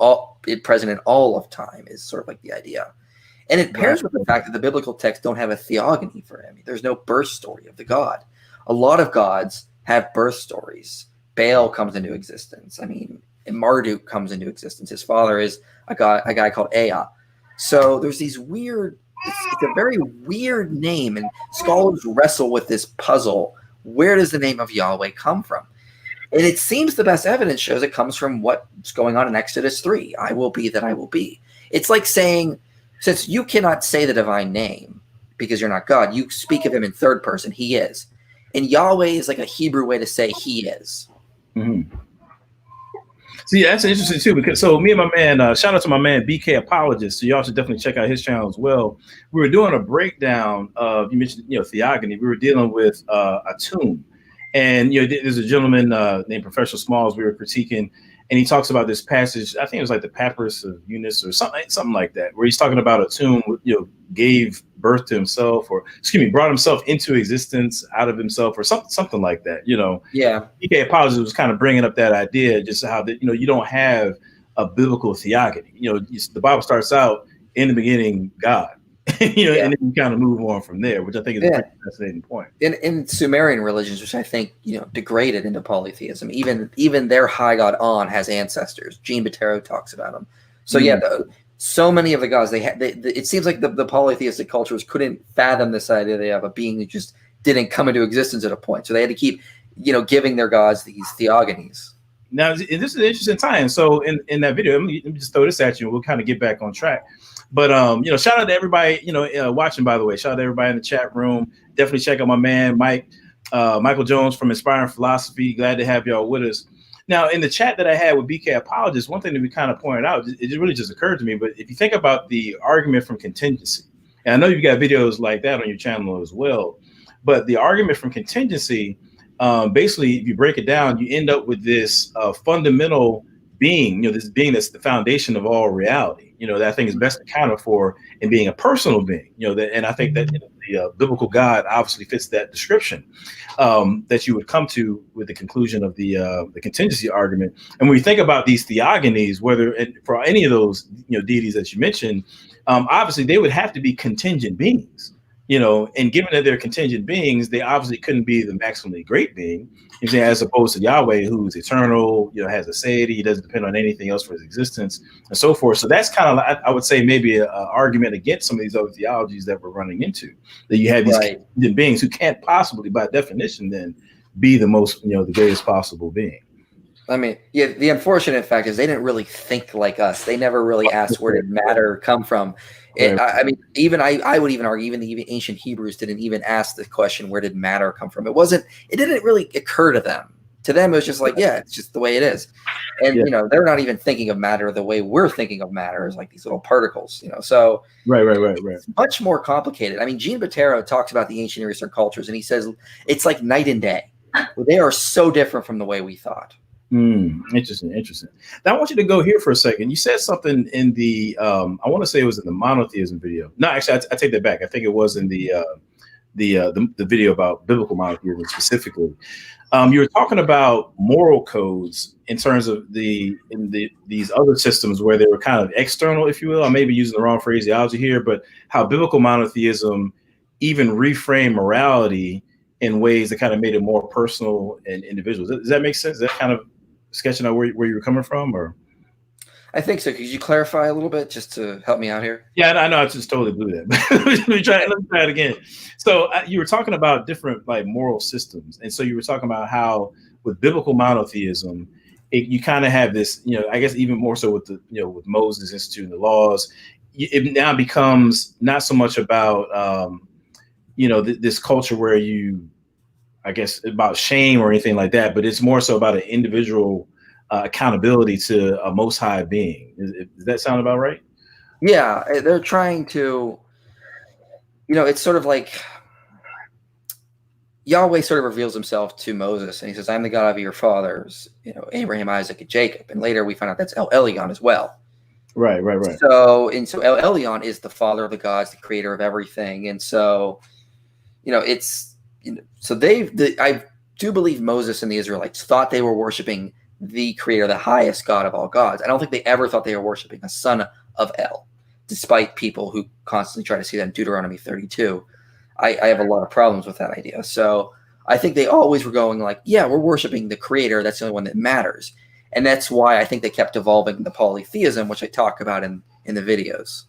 present in all of time is sort of like the idea. And it pairs with the fact that the biblical texts don't have a theogony for him. There's no birth story of the god. A lot of gods have birth stories. Baal comes into existence. I mean, Marduk comes into existence. His father is a guy called Ea. So there's these weird, it's a very weird name, and scholars wrestle with this puzzle. Where does the name of Yahweh come from? And it seems the best evidence shows it comes from what's going on in Exodus 3. I will be that I will be. It's like saying, since you cannot say the divine name because you're not God, you speak of him in third person, he is. And Yahweh is like a Hebrew way to say he is. Mm-hmm. See, that's interesting too, because so me and my man, shout out to my man BK Apologist. So y'all should definitely check out his channel as well. We were doing a breakdown of, you mentioned, theogony. We were dealing with a tomb, and there's a gentleman named Professor Smalls we were critiquing, and he talks about this passage. I think it was like the Papyrus of Eunice or something like that, where he's talking about a tomb, gave birth to himself, or brought himself into existence out of himself, or something like that. Yeah. BK Apologist was kind of bringing up that idea, just how that you don't have a biblical theogony. The Bible starts out in the beginning, God. And then you kind of move on from there, which I think is a pretty fascinating point. In Sumerian religions, which I think degraded into polytheism, even their high god On has ancestors. Jean Bottero talks about them. So so many of the gods it seems like the polytheistic cultures couldn't fathom this idea they have a being that just didn't come into existence at a point. So they had to keep giving their gods these theogonies. Now, this is an interesting time. So in that video, let me just throw this at you, and we'll kind of get back on track. But shout out to everybody watching. By the way, shout out to everybody in the chat room. Definitely check out my man Michael Jones from Inspiring Philosophy. Glad to have y'all with us. Now, in the chat that I had with BK Apologist, one thing that we kind of pointed out, it really just occurred to me. But if you think about the argument from contingency, and I know you've got videos like that on your channel as well, but the argument from contingency, basically, if you break it down, you end up with this fundamental being, this being that's the foundation of all reality, that I think is best accounted for in being a personal being, and I think that the biblical God obviously fits that description that you would come to with the conclusion of the contingency argument. And when you think about these theogonies, whether for any of those deities that you mentioned, obviously they would have to be contingent beings. and given that they're contingent beings, they obviously couldn't be the maximally great being, as opposed to Yahweh, who's eternal, has a deity, he doesn't depend on anything else for his existence, and so forth. So that's kind of, I would say, maybe an argument against some of these other theologies that we're running into, that you have these contingent beings who can't possibly, by definition, then be the most, the greatest possible being. I mean, yeah, the unfortunate fact is they didn't really think like us. They never really asked where did matter come from. I mean, even I would even argue, even the ancient Hebrews didn't even ask the question, where did matter come from? It didn't really occur to them. To them, it was just like, yeah, it's just the way it is. And, they're not even thinking of matter the way we're thinking of matter, as like these little particles, so. Right. It's much more complicated. I mean, Gene Bottero talks about the ancient Near Eastern cultures, and he says it's like night and day. They are so different from the way we thought. Interesting. Now I want you to go here for a second. You said something in the I want to say it was in the monotheism video. No, actually, I take that back. I think it was in the video about biblical monotheism specifically. You were talking about moral codes in terms of these other systems where they were kind of external, if you will. I may be using the wrong phraseology here, but how biblical monotheism even reframed morality in ways that kind of made it more personal and individual. Does that make sense? Is that kind of sketching out where you were coming from, or? I think so. Could you clarify a little bit just to help me out here? Yeah, I know I just totally blew that. Let me try it again. So you were talking about different like moral systems, and so you were talking about how with biblical monotheism, you kind of have this, I guess even more so with the, with Moses instituting the laws, it now becomes not so much about, this culture where I guess about shame or anything like that, but it's more so about an individual accountability to a most high being. Does that sound about right? Yeah, they're trying to, it's sort of like Yahweh sort of reveals himself to Moses, and he says, I'm the God of your fathers, Abraham, Isaac, and Jacob. And later we find out that's El Elyon as well. Right. So El Elyon is the father of the gods, the creator of everything. And so, so I do believe Moses and the Israelites thought they were worshiping the creator, the highest God of all gods. I don't think they ever thought they were worshiping a son of El, despite people who constantly try to see that in Deuteronomy 32. I have a lot of problems with that idea. So I think they always were going like, yeah, we're worshiping the creator. That's the only one that matters. And that's why I think they kept evolving the polytheism, which I talk about in the videos.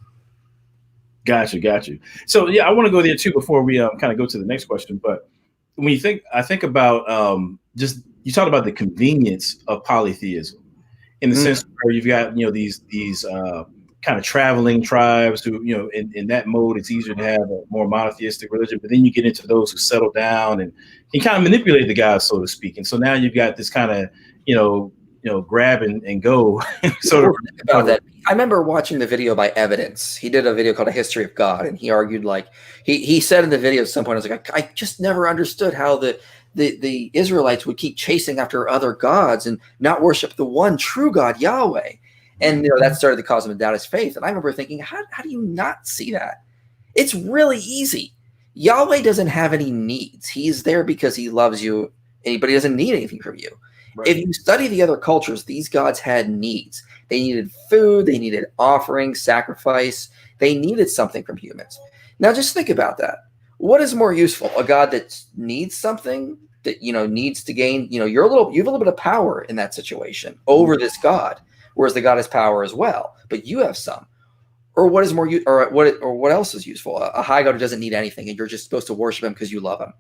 Got you. So yeah, I want to go there too before we kind of go to the next question. But when I think about just, you talked about the convenience of polytheism in the sense where you've got, these kind of traveling tribes who, in that mode, it's easier to have a more monotheistic religion, but then you get into those who settle down and can kind of manipulate the gods, so to speak. And so now you've got this kind of, grab and go sort of about that. I remember watching the video by Evidence. He did a video called A History of God, and he argued like he said in the video at some point, I was like, I just never understood how the Israelites would keep chasing after other gods and not worship the one true God, Yahweh. And that started to cause him to doubt his faith. And I remember thinking, how do you not see that? It's really easy. Yahweh doesn't have any needs. He's there because he loves you, but he doesn't need anything from you. Right. If you study the other cultures, these gods had needs. They needed food. They needed offerings, sacrifice. They needed something from humans. Now, just think about that. What is more useful? A god that needs something, that needs to gain. You have a little bit of power in that situation over this god, whereas the god has power as well, but you have some. Or what is more, or what else is useful? A high god who doesn't need anything, and you're just supposed to worship him because you love him.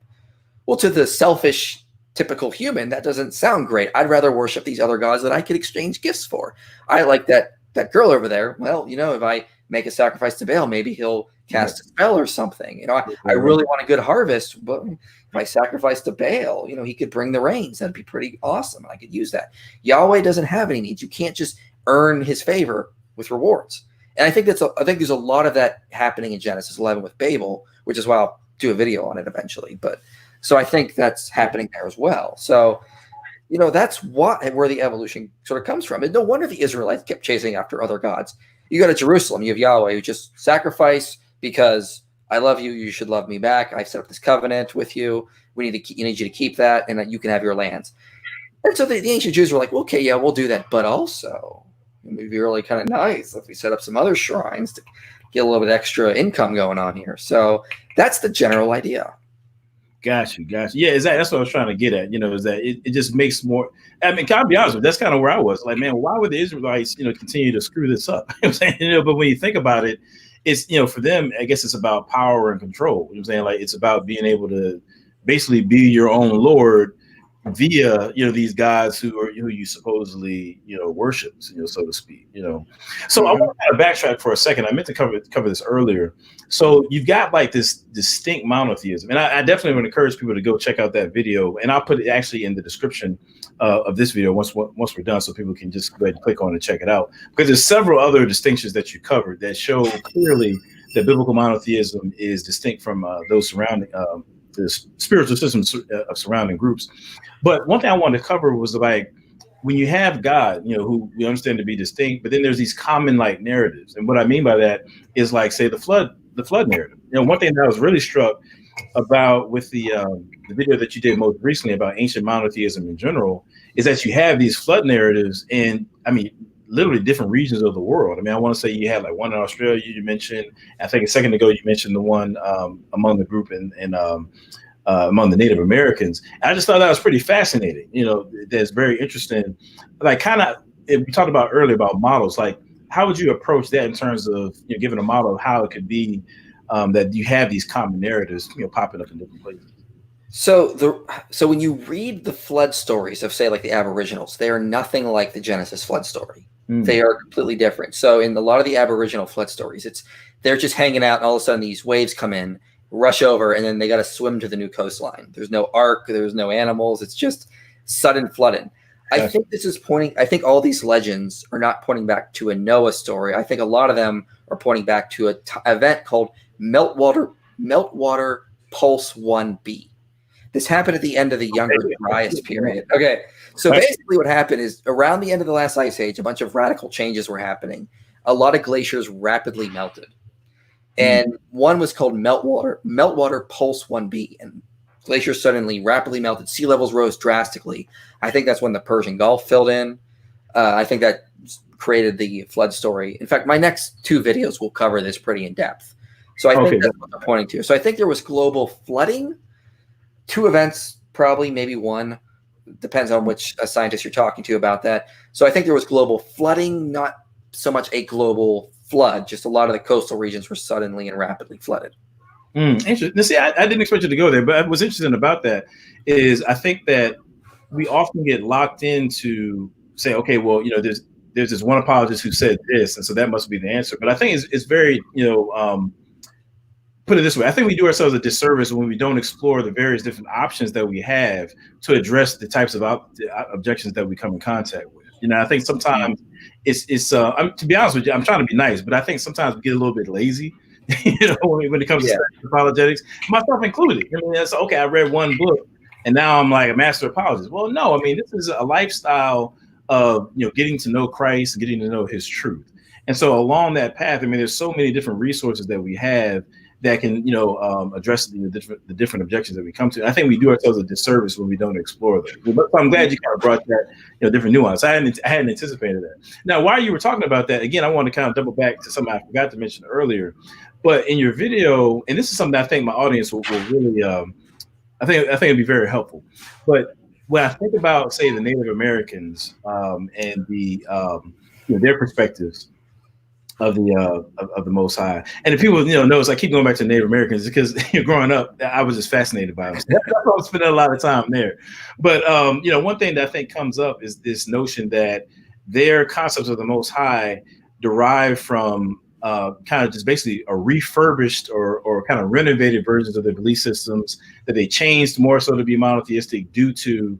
Well, to the selfish, typical human, that doesn't sound great. I'd rather worship these other gods that I could exchange gifts for. I like that girl over there. Well, if I make a sacrifice to Baal, maybe he'll cast a spell or something. I really want a good harvest, but if I sacrifice to Baal, he could bring the rains. That'd be pretty awesome. I could use that. Yahweh doesn't have any needs. You can't just earn his favor with rewards. And I think there's a lot of that happening in Genesis 11 with Babel, which is why I'll do a video on it eventually. But so I think that's happening there as well. So, that's where the evolution sort of comes from. And no wonder the Israelites kept chasing after other gods. You go to Jerusalem, you have Yahweh who just sacrifice because I love you. You should love me back. I've set up this covenant with you. You need you to keep that, and that you can have your lands. And so the ancient Jews were like, well, okay, yeah, we'll do that. But also, It would be really kind of nice if we set up some other shrines to get a little bit extra income going on here. So that's the general idea. Got you. Yeah, exactly. That's what I was trying to get at. Is that it just makes more. I mean, can I be honest with you? That's kind of where I was. Like, man, why would the Israelites, continue to screw this up? You know what I'm saying? But when you think about it, it's, for them, I guess it's about power and control. You know what I'm saying? Like, it's about being able to basically be your own Lord via, these gods who you supposedly, worship, so to speak, So I want to backtrack for a second. I meant to cover this earlier. So you've got like this distinct monotheism, and I definitely would encourage people to go check out that video, and I'll put it actually in the description of this video once we're done, so people can just go ahead and click on and check it out, because there's several other distinctions that you covered that show clearly that biblical monotheism is distinct from those surrounding the spiritual systems of surrounding groups. But one thing I wanted to cover was like, when you have God, who we understand to be distinct, but then there's these common like narratives. And what I mean by that is like, say, the flood narrative. One thing that I was really struck about with the video that you did most recently about ancient monotheism in general is that you have these flood narratives in, I mean, literally different regions of the world. I mean, I want to say you had like one in Australia you mentioned. I think a second ago you mentioned the one among the group and among the Native Americans. And I just thought that was pretty fascinating. That's very interesting. Like, kind of, we talked about earlier about models. Like, how would you approach that in terms of giving a model of how it could be that you have these common narratives popping up in different places? So when you read the flood stories of, say, like the Aboriginals, they are nothing like the Genesis flood story. They are completely different. So in a lot of the Aboriginal flood stories, they're just hanging out, and all of a sudden these waves come in, rush over, and then they got to swim to the new coastline. There's no ark, there's no animals. It's just sudden flooding. I think this is I think all these legends are not pointing back to a Noah story. I think a lot of them are pointing back to an event called Meltwater Pulse 1b. This happened at the end of the Younger Dryas period. Okay, so basically what happened is around the end of the last ice age, a bunch of radical changes were happening. A lot of glaciers rapidly melted. And one was called Meltwater Pulse 1b. And glaciers suddenly rapidly melted. Sea levels rose drastically. I think that's when the Persian Gulf filled in. I think that created the flood story. In fact, my next two videos will cover this pretty in depth. So I think that's what they're pointing to. So I think there was global flooding. Two events, probably, maybe one. Depends on which scientist you're talking to about that. So I think there was global flooding, not so much a global flood. Just a lot of the coastal regions were suddenly and rapidly flooded. Interesting. Now, see, I didn't expect you to go there, but what's interesting about that is I think that we often get locked into say, okay, well, there's this one apologist who said this, and so that must be the answer. But I think it's very, put it this way, I think we do ourselves a disservice when we don't explore the various different options that we have to address the types of objections that we come in contact with. I think sometimes it's to be honest with you, I'm trying to be nice, but I think sometimes we get a little bit lazy, when it comes to apologetics, myself included. I mean, it's okay, I read one book and now I'm like a master apologist. Well, no, I mean, this is a lifestyle of, getting to know Christ, getting to know his truth. And so along that path, I mean, there's so many different resources that we have that can, address the different objections that we come to. And I think we do ourselves a disservice when we don't explore them. But I'm glad you kind of brought that, different nuance. I hadn't anticipated that. Now, while you were talking about that, again, I want to kind of double back to something I forgot to mention earlier. But in your video, and this is something I think my audience will really, I think it'd be very helpful. But when I think about, say, the Native Americans and the their perspectives of the Most High, and if people notice, I keep going back to Native Americans because growing up, I was just fascinated by them. So I was spending a lot of time there. But one thing that I think comes up is this notion that their concepts of the Most High derive from kind of just basically a refurbished or kind of renovated versions of their belief systems that they changed more so to be monotheistic due to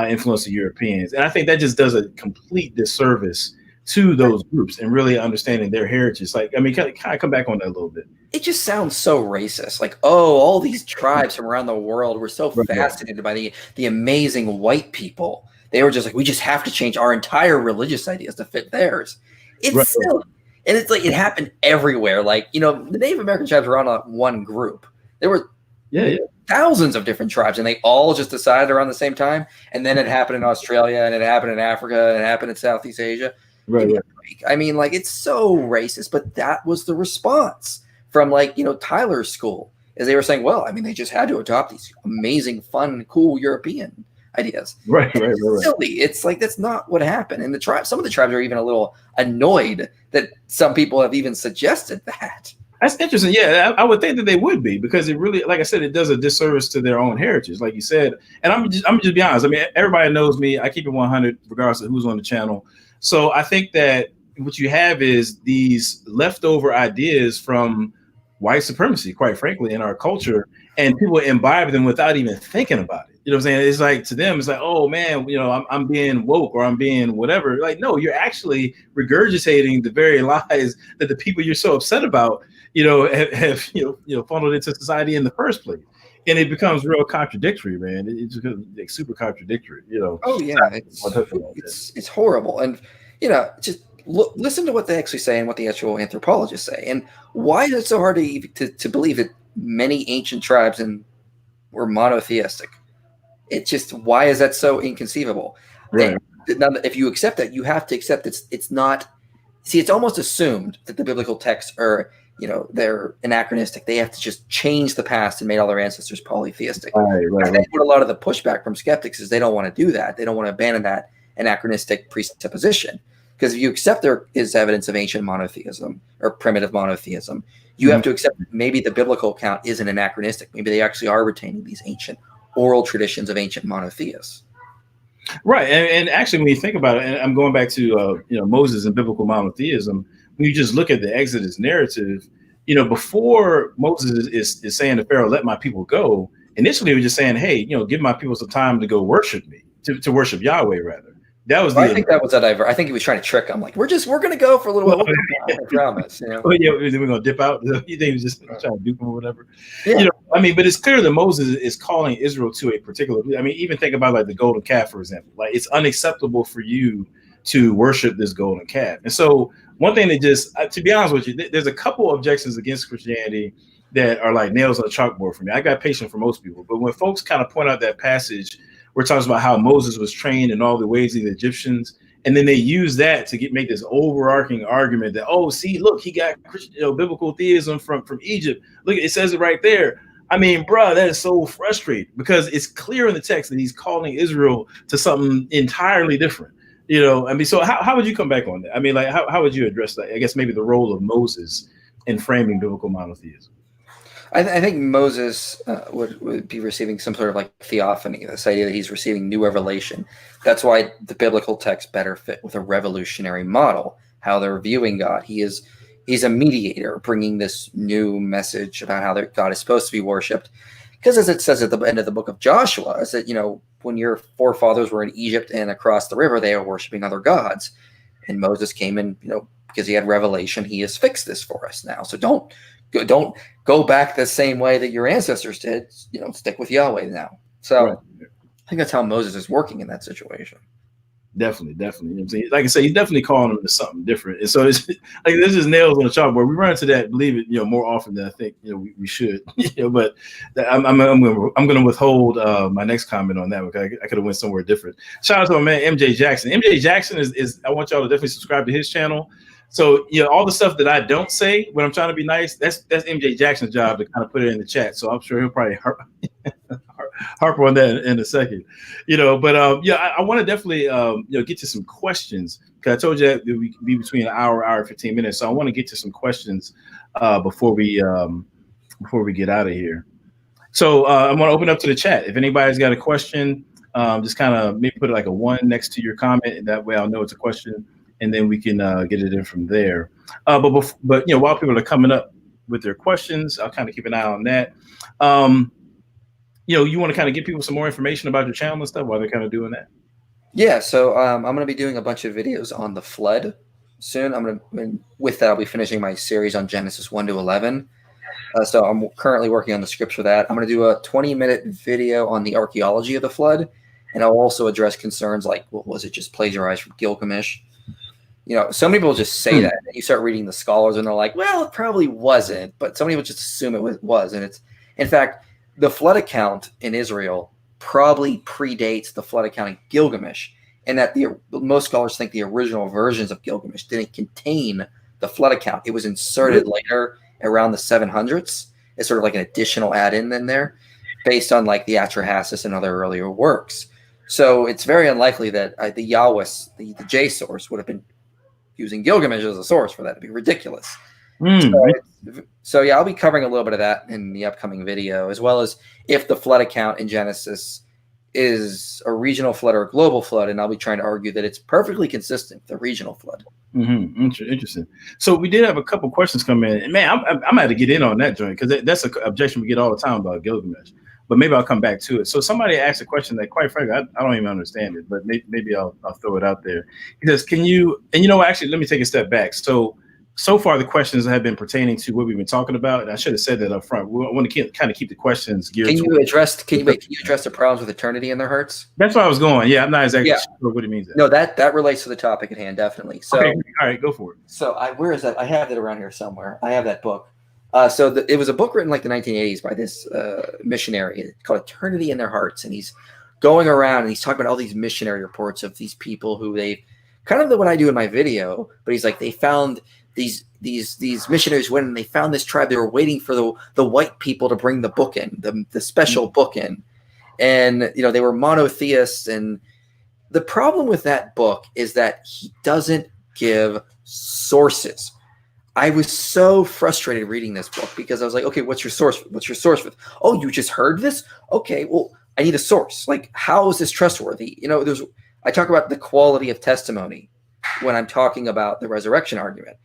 influence of Europeans. And I think that just does a complete disservice to those groups and really understanding their heritage. Like, I mean, kind of come back on that a little bit. It just sounds so racist. Like, oh, all these tribes from around the world were so fascinated by the amazing white people. They were just like, we just have to change our entire religious ideas to fit theirs. It's silly. And it's like, it happened everywhere. Like, the Native American tribes were on one group. There were thousands of different tribes, and they all just decided around the same time. And then it happened in Australia, and it happened in Africa, and it happened in Southeast Asia. Right, right. I mean, like, it's so racist, but that was the response from, like, Tyler's school, is they were saying, well, I mean, they just had to adopt these amazing, fun, cool European ideas. Right, And right, it's right, right. silly. It's like, that's not what happened. And some of the tribes are even a little annoyed that some people have even suggested that. That's interesting. Yeah, I would think that they would be, because it really, like I said, it does a disservice to their own heritage, like you said. And I'm just be honest. I mean, everybody knows me. I keep it 100, regardless of who's on the channel. So I think that what you have is these leftover ideas from white supremacy, quite frankly, in our culture, and people imbibe them without even thinking about it. You know what I'm saying? It's like, to them, it's like, oh man, I'm being woke, or I'm being whatever. Like, no, you're actually regurgitating the very lies that the people you're so upset about, have funneled into society in the first place. And it becomes real contradictory, man. It's like super contradictory, Oh yeah, it's horrible. And just listen to what they actually say and what the actual anthropologists say. And why is it so hard to believe that many ancient tribes were monotheistic? It just, why is that so inconceivable? Right. Now, if you accept that, you have to accept it's not. See, it's almost assumed that the biblical texts are, they're anachronistic. They have to just change the past and made all their ancestors polytheistic. Right. I think what a lot of the pushback from skeptics is, they don't want to do that. They don't want to abandon that anachronistic presupposition. Because if you accept there is evidence of ancient monotheism or primitive monotheism, you have to accept that maybe the biblical account isn't anachronistic. Maybe they actually are retaining these ancient oral traditions of ancient monotheists. Right. And actually, when you think about it, and I'm going back to Moses and biblical monotheism, when you just look at the Exodus narrative, before Moses is saying to Pharaoh, let my people go, initially he was just saying, hey, give my people some time to go worship me, to worship Yahweh, rather. That was I think that was I think he was trying to trick them. Like, we're going to go for a little while. I promise. Oh yeah, we're going to dip out. You think he was just trying to dupe them or whatever? Yeah. But it's clear that Moses is calling Israel to a particular. Even think about like the golden calf, for example. Like, it's unacceptable for you to worship this golden calf. And so one thing that just, to be honest with you, there's a couple objections against Christianity that are like nails on the chalkboard for me. I got patience for most people, but when folks kind of point out that passage, we're talking about how Moses was trained in all the ways of the Egyptians, and then they use that to make this overarching argument that, oh, see, look, he got biblical theism from Egypt. Look, it says it right there. I mean, bro, that is so frustrating, because it's clear in the text that he's calling Israel to something entirely different. So how would you come back on that? I mean, like, how would you address that? I guess maybe the role of Moses in framing biblical monotheism. I think Moses would be receiving some sort of like theophany, this idea that he's receiving new revelation. That's why the biblical text better fit with a revolutionary model, how they're viewing God. He's a mediator, bringing this new message about how God is supposed to be worshipped. Because as it says at the end of the book of Joshua, is that, when your forefathers were in Egypt and across the river, they were worshiping other gods. And Moses came in, because he had revelation, he has fixed this for us now. So don't go back the same way that your ancestors did. Stick with Yahweh now. So right. I think that's how Moses is working in that situation. Definitely. Like I say, he's definitely calling them to something different. And so it's like, this is nails on the chalkboard. We run into that, believe it, more often than I think we should. But I'm going to withhold my next comment on that, because I could have went somewhere different. Shout out to my man MJ Jackson. MJ Jackson is I want y'all to definitely subscribe to his channel. So all the stuff that I don't say when I'm trying to be nice, that's MJ Jackson's job to kind of put it in the chat. So I'm sure he'll probably harp on that in a second, But I want to definitely get to some questions, because I told you that we could be between an hour and 15 minutes. So I want to get to some questions before we get out of here. So I'm going to open up to the chat. If anybody's got a question, just kind of maybe put like a 1 next to your comment, and that way I'll know it's a question, and then we can get it in from there. But while people are coming up with their questions, I'll kind of keep an eye on that. You want to kind of give people some more information about your channel and stuff while they're kind of doing that? Yeah, so I'm going to be doing a bunch of videos on the flood soon. With that, I'll be finishing my series on Genesis 1 to 11. So I'm currently working on the scripts for that. I'm going to do a 20-minute video on the archaeology of the flood, and I'll also address concerns like, well, was it just plagiarized from Gilgamesh? So many people just say that. And you start reading the scholars, and they're like, well, it probably wasn't. But so many people just assume it was. And it's, in fact, the flood account in Israel probably predates the flood account in Gilgamesh. and that most scholars think the original versions of Gilgamesh didn't contain the flood account. It was inserted later around the 700s. It's sort of like an additional add-in in there, based on like the Atrahasis and other earlier works. So it's very unlikely that the Yahwist, the J source, would have been using Gilgamesh as a source for that. It'd be ridiculous. So yeah, I'll be covering a little bit of that in the upcoming video, as well as if the flood account in Genesis is a regional flood or a global flood, and I'll be trying to argue that it's perfectly consistent with the regional flood. Interesting. So we did have a couple questions come in, and man, I'm had to get in on that joint because that's an objection we get all the time about Gilgamesh. But maybe I'll come back to it. So somebody asked a question that, quite frankly, I don't even understand it, but maybe I'll throw it out there. He says, "Can you?" And actually, let me take a step back. So far, the questions have been pertaining to what we've been talking about, and I should have said that up front. We want to kind of keep the questions geared. Can you address the problems with eternity in their hearts? That's where I was going. Yeah, I'm not exactly sure what it means. No, that relates to the topic at hand, definitely. So, okay, all right, go for it. So, where is that? I have it around here somewhere. I have that book. It was a book written like the 1980s by this missionary called Eternity in Their Hearts, and he's going around and he's talking about all these missionary reports of these people who they kind of what I do in my video, but he's like they found these missionaries went and they found this tribe. They were waiting for the white people to bring the book in, the special book in, and they were monotheists. And the problem with that book is that he doesn't give sources. I was so frustrated reading this book because I was like, okay, what's your source? What's your source with? Oh, you just heard this? Okay, well, I need a source. Like, how is this trustworthy? I talk about the quality of testimony when I'm talking about the resurrection argument.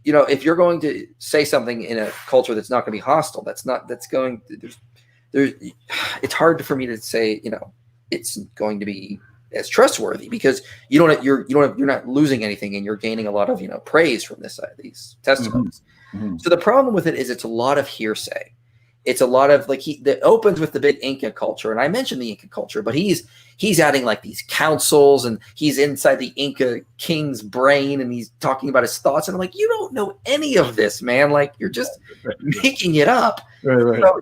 If you're going to say something in a culture that's not going to be hostile, it's hard for me to say, it's going to be as trustworthy because you're not losing anything and you're gaining a lot of praise from these testimonies. So the problem with it is it's a lot of hearsay. It's a lot of that opens with the big Inca culture, and I mentioned the Inca culture, but he's adding like these councils, and he's inside the Inca king's brain, and he's talking about his thoughts, and I'm like, you don't know any of this, man. Like you're just making it up. Right. So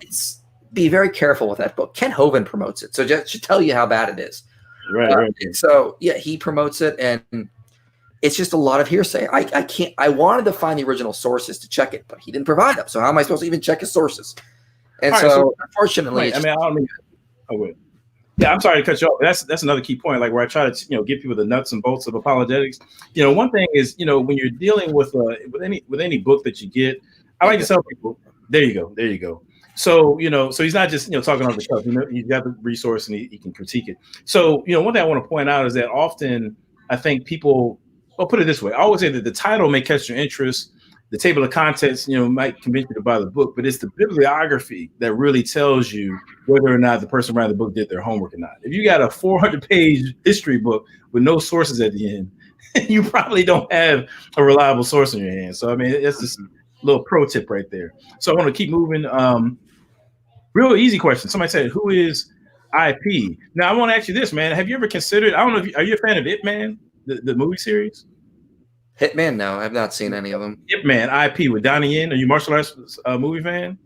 be very careful with that book. Ken Hovind promotes it, so just should tell you how bad it is. Right. So yeah, he promotes it, and it's just a lot of hearsay. I wanted to find the original sources to check it, but he didn't provide them. So how am I supposed to even check his sources? And so unfortunately, yeah, I'm sorry to cut you off. That's another key point, like where I try to give people the nuts and bolts of apologetics. One thing is when you're dealing with any book that you get, I like to tell people, there you go. So so he's not just talking off the shelf. He's got the resource and he can critique it. So one thing I want to point out is that often I think people, well, put it this way, I always say that the title may catch your interest. The table of contents, might convince you to buy the book, but it's the bibliography that really tells you whether or not the person writing the book did their homework or not. If you got a 400-page history book with no sources at the end, you probably don't have a reliable source in your hands. So, it's just a little pro tip right there. So I want to keep moving. Real easy question. Somebody said, who is IP? Now, I want to ask you this, man. Have you ever considered, I don't know, are you a fan of Ip Man, the movie series? Hitman? No, I've not seen any of them. Ip Man, IP with Donnie Yen. Are you a martial arts movie fan?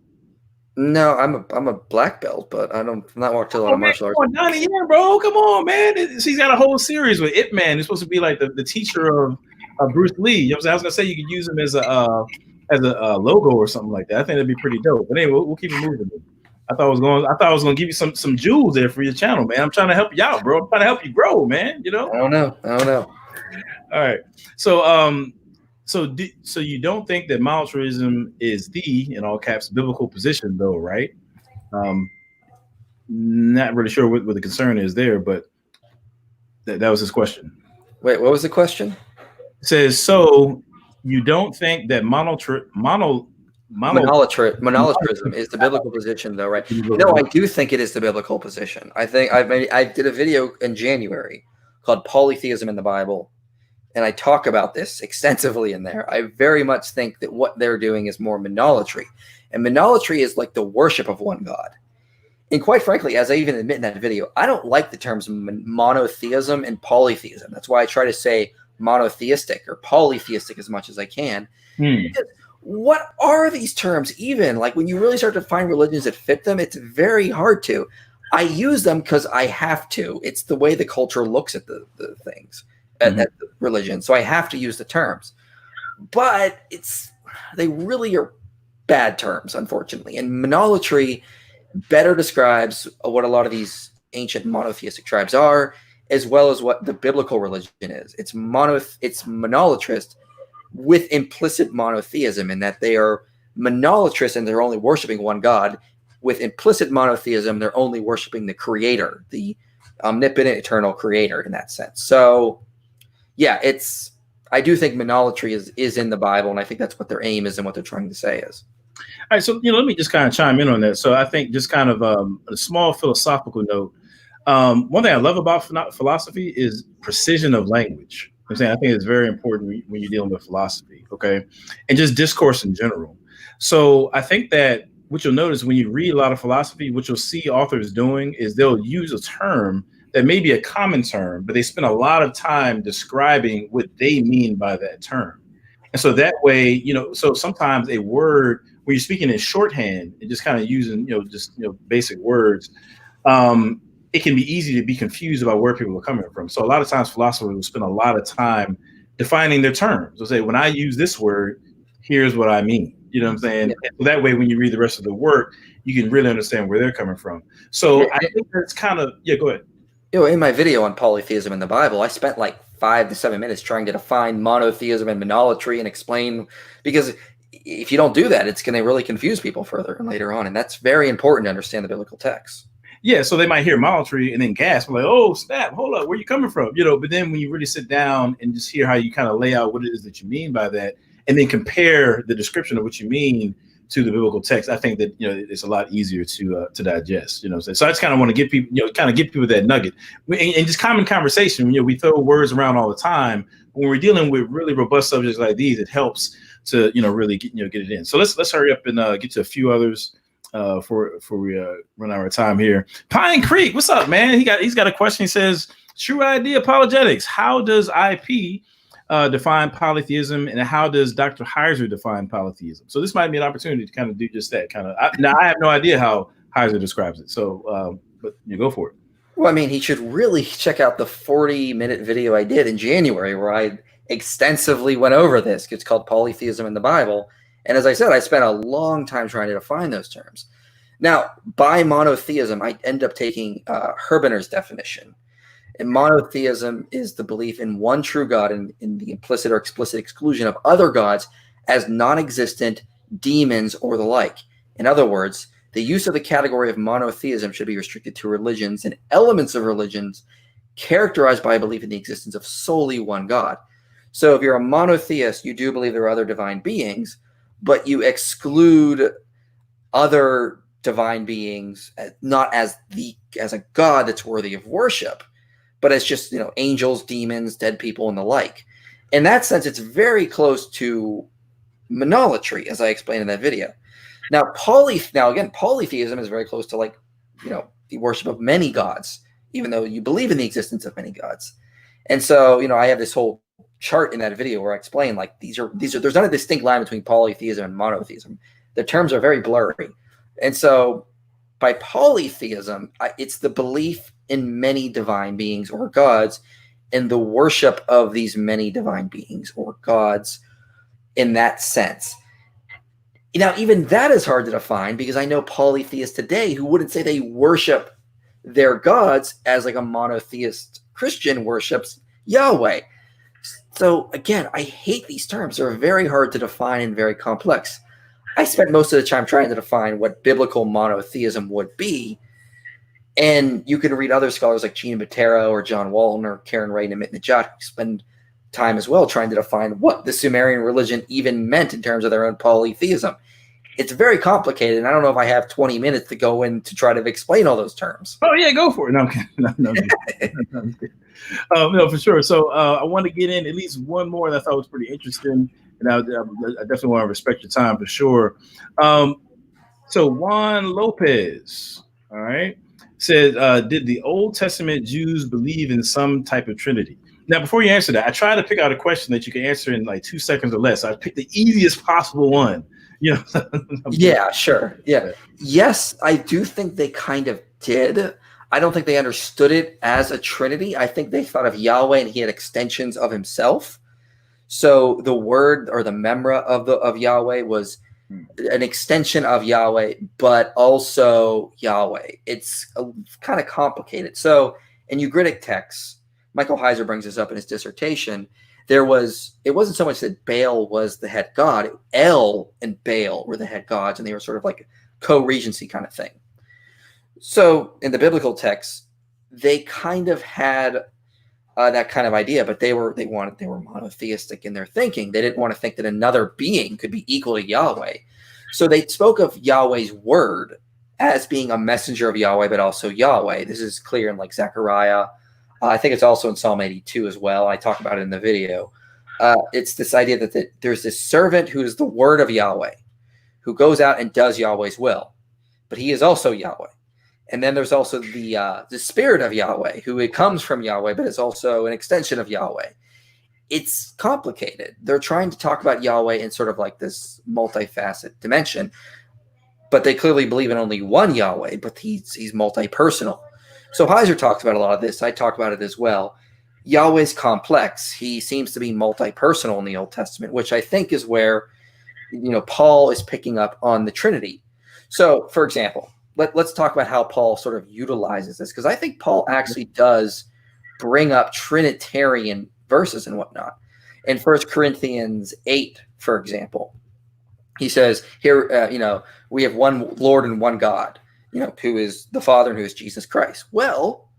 No, I'm a black belt, but I'm not watching a lot of martial arts. Donnie Yen, bro, come on, man. He's got a whole series with Ip Man. He's supposed to be like the teacher of Bruce Lee. I was gonna say you could use him as a logo or something like that. I think that'd be pretty dope. But anyway, we'll keep it moving. I thought I was gonna give you some jewels there for your channel, man. I'm trying to help you out, bro. I'm trying to help you grow, man. I don't know. All right. So so you don't think that monotheism is the, in all caps, biblical position, though, right? Not really sure what the concern is there, but that was his question. Wait, what was the question? It says, so you don't think that monolatrism is the biblical position, though, right? No, I do think it is the biblical position. I think I did a video in January called Polytheism in the Bible, and I talk about this extensively in there. I very much think that what they're doing is more monolatry, and monolatry is like the worship of one God. And quite frankly, as I even admit in that video, I don't like the terms monotheism and polytheism. That's why I try to say monotheistic or polytheistic as much as I can. What are these terms even? Like when you really start to find religions that fit them, it's very hard to. I use them because I have to. It's the way the culture looks at the things, at the religion. So I have to use the terms. But they really are bad terms, unfortunately. And monolatry better describes what a lot of these ancient monotheistic tribes are, as well as what the biblical religion is. It's monolatrist with implicit monotheism, in that they are monolatrist and they're only worshiping one God. With implicit monotheism, they're only worshiping the creator, the omnipotent, eternal creator in that sense. So, yeah, I do think monolatry is in the Bible, and I think that's what their aim is and what they're trying to say is. All right, so let me just kind of chime in on that. So I think just kind of a small philosophical note. One thing I love about philosophy is precision of language. I'm saying I think it's very important when you're dealing with philosophy, okay, and just discourse in general. So I think that what you'll notice when you read a lot of philosophy, what you'll see authors doing is they'll use a term that may be a common term, but they spend a lot of time describing what they mean by that term. And so that way, so sometimes a word, when you're speaking in shorthand and just kind of using, basic words, it can be easy to be confused about where people are coming from. So a lot of times philosophers will spend a lot of time defining their terms. They'll say, when I use this word, here's what I mean. You know what I'm saying? Yeah. So that way, when you read the rest of the work, you can really understand where they're coming from. So I think that's kind of, go ahead. In my video on polytheism in the Bible, I spent like 5 to 7 minutes trying to define monotheism and monolatry and explain, because if you don't do that, it's going to really confuse people further and later on. And that's very important to understand the biblical text. Yeah, so they might hear monolatry and then gasp, like, oh, snap, hold up, where you coming from? But then when you really sit down and just hear how you kind of lay out what it is that you mean by that, and then compare the description of what you mean to the biblical text, I think that it's a lot easier to digest. So I just kind of want to give people, give people that nugget, and just common conversation. We throw words around all the time. When we're dealing with really robust subjects like these, it helps to really get it in. So let's hurry up and get to a few others before we run out of time here. Pine Creek, what's up, man? He's got a question. He says, Tru-ID apologetics. How does IP define polytheism, and how does Dr. Heiser define polytheism? So this might be an opportunity to kind of do just that. Now I have no idea how Heiser describes it. So, but you go for it. Well, I mean, he should really check out the 40-minute video I did in January where I extensively went over this. It's called Polytheism in the Bible. And as I said, I spent a long time trying to define those terms. Now, by monotheism, I end up taking Herbener's definition. And monotheism is the belief in one true God and in the implicit or explicit exclusion of other gods as non-existent demons or the like. In other words, the use of the category of monotheism should be restricted to religions and elements of religions characterized by a belief in the existence of solely one God. So if you're a monotheist, you do believe there are other divine beings, but you exclude other divine beings not as a God that's worthy of worship, but as just, angels, demons, dead people, and the like. In that sense, it's very close to monolatry, as I explained in that video. Now, polytheism is very close to the worship of many gods, even though you believe in the existence of many gods. And so, I have this whole chart in that video where I explain there's not a distinct line between polytheism and monotheism. The terms are very blurry. And so by polytheism, it's the belief in many divine beings or gods and the worship of these many divine beings or gods in that sense. Now, even that is hard to define because I know polytheists today who wouldn't say they worship their gods as like a monotheist Christian worships Yahweh. So again, I hate these terms. They're very hard to define and very complex. I spent most of the time trying to define what biblical monotheism would be. And you can read other scholars like Gene Matera or John Walton or Karen Ray Namit Najat who spend time as well trying to define what the Sumerian religion even meant in terms of their own polytheism. It's very complicated, and I don't know if I have 20 minutes to go in to try to explain all those terms. Oh, yeah, go for it. No, I'm kidding. No, for sure. So I want to get in at least one more that I thought was pretty interesting, and I definitely want to respect your time for sure. So Juan Lopez, all right, said, did the Old Testament Jews believe in some type of Trinity? Now, before you answer that, I try to pick out a question that you can answer in like 2 seconds or less. I picked the easiest possible one. Yeah, sure. Yeah. Yes, I do think they kind of did. I don't think they understood it as a Trinity. I think they thought of Yahweh and he had extensions of himself. So the word or the memra of Yahweh was an extension of Yahweh, but also Yahweh. It's kind of complicated. So in Ugaritic texts, Michael Heiser brings this up in his dissertation. It wasn't so much that Baal was the head god. El and Baal were the head gods, and they were sort of like a co-regency kind of thing. So in the biblical texts, they kind of had that kind of idea, but they were monotheistic in their thinking. They didn't want to think that another being could be equal to Yahweh. So they spoke of Yahweh's word as being a messenger of Yahweh, but also Yahweh. This is clear in like Zechariah. I think it's also in Psalm 82 as well. I talk about it in the video. It's this idea that there's this servant who is the word of Yahweh, who goes out and does Yahweh's will, but he is also Yahweh. And then there's also the spirit of Yahweh, who it comes from Yahweh, but is also an extension of Yahweh. It's complicated. They're trying to talk about Yahweh in sort of like this multifaceted dimension, but they clearly believe in only one Yahweh, but he's multi-personal. So Heiser talks about a lot of this. I talk about it as well. Yahweh's complex. He seems to be multi-personal in the Old Testament, which I think is where, Paul is picking up on the Trinity. So, for example, let's talk about how Paul sort of utilizes this, because I think Paul actually does bring up Trinitarian verses and whatnot. In 1 Corinthians 8, for example, he says here, we have one Lord and one God, who is the Father and who is Jesus Christ. Well,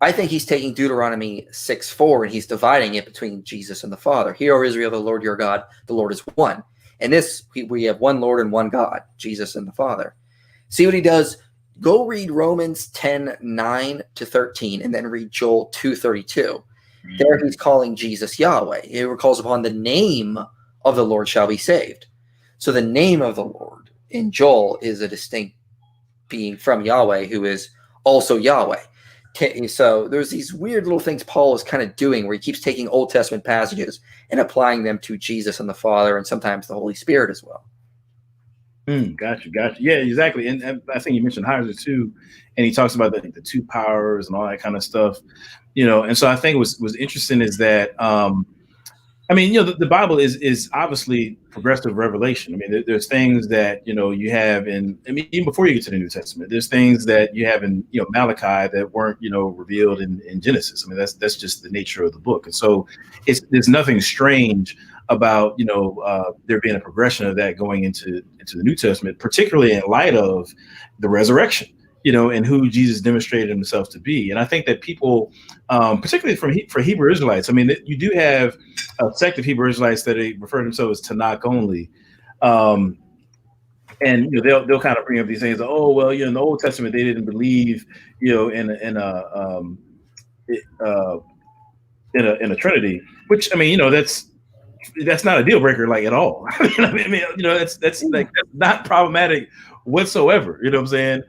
I think he's taking Deuteronomy 6:4 and he's dividing it between Jesus and the Father. Hear, O Israel, the Lord your God, the Lord is one. And this, we have one Lord and one God, Jesus and the Father. See what he does? Go read Romans 10:9-13 and then read Joel 2:32. There he's calling Jesus Yahweh. He calls upon the name of the Lord shall be saved. So the name of the Lord in Joel is a distinct being from Yahweh who is also Yahweh. So there's these weird little things Paul is kind of doing where he keeps taking Old Testament passages and applying them to Jesus and the Father and sometimes the Holy Spirit as well. Gotcha. Yeah, exactly. And I think you mentioned Heiser too, and he talks about the two powers and all that kind of stuff, And so I think was interesting is that, the Bible is obviously progressive revelation. I mean, there's things that you have even before you get to the New Testament, there's things that you have in Malachi that weren't revealed in Genesis. I mean, that's just the nature of the book, and so there's nothing strange about there being a progression of that going into the New Testament, particularly in light of the resurrection, and who Jesus demonstrated himself to be. And I think that people, particularly for Hebrew Israelites, I mean, you do have a sect of Hebrew Israelites that they refer to themselves as Tanakh only, and they'll kind of bring up these things. Oh well, in the Old Testament they didn't believe in a Trinity, which that's not a deal breaker, like at all. That's not problematic whatsoever. You know what I'm saying?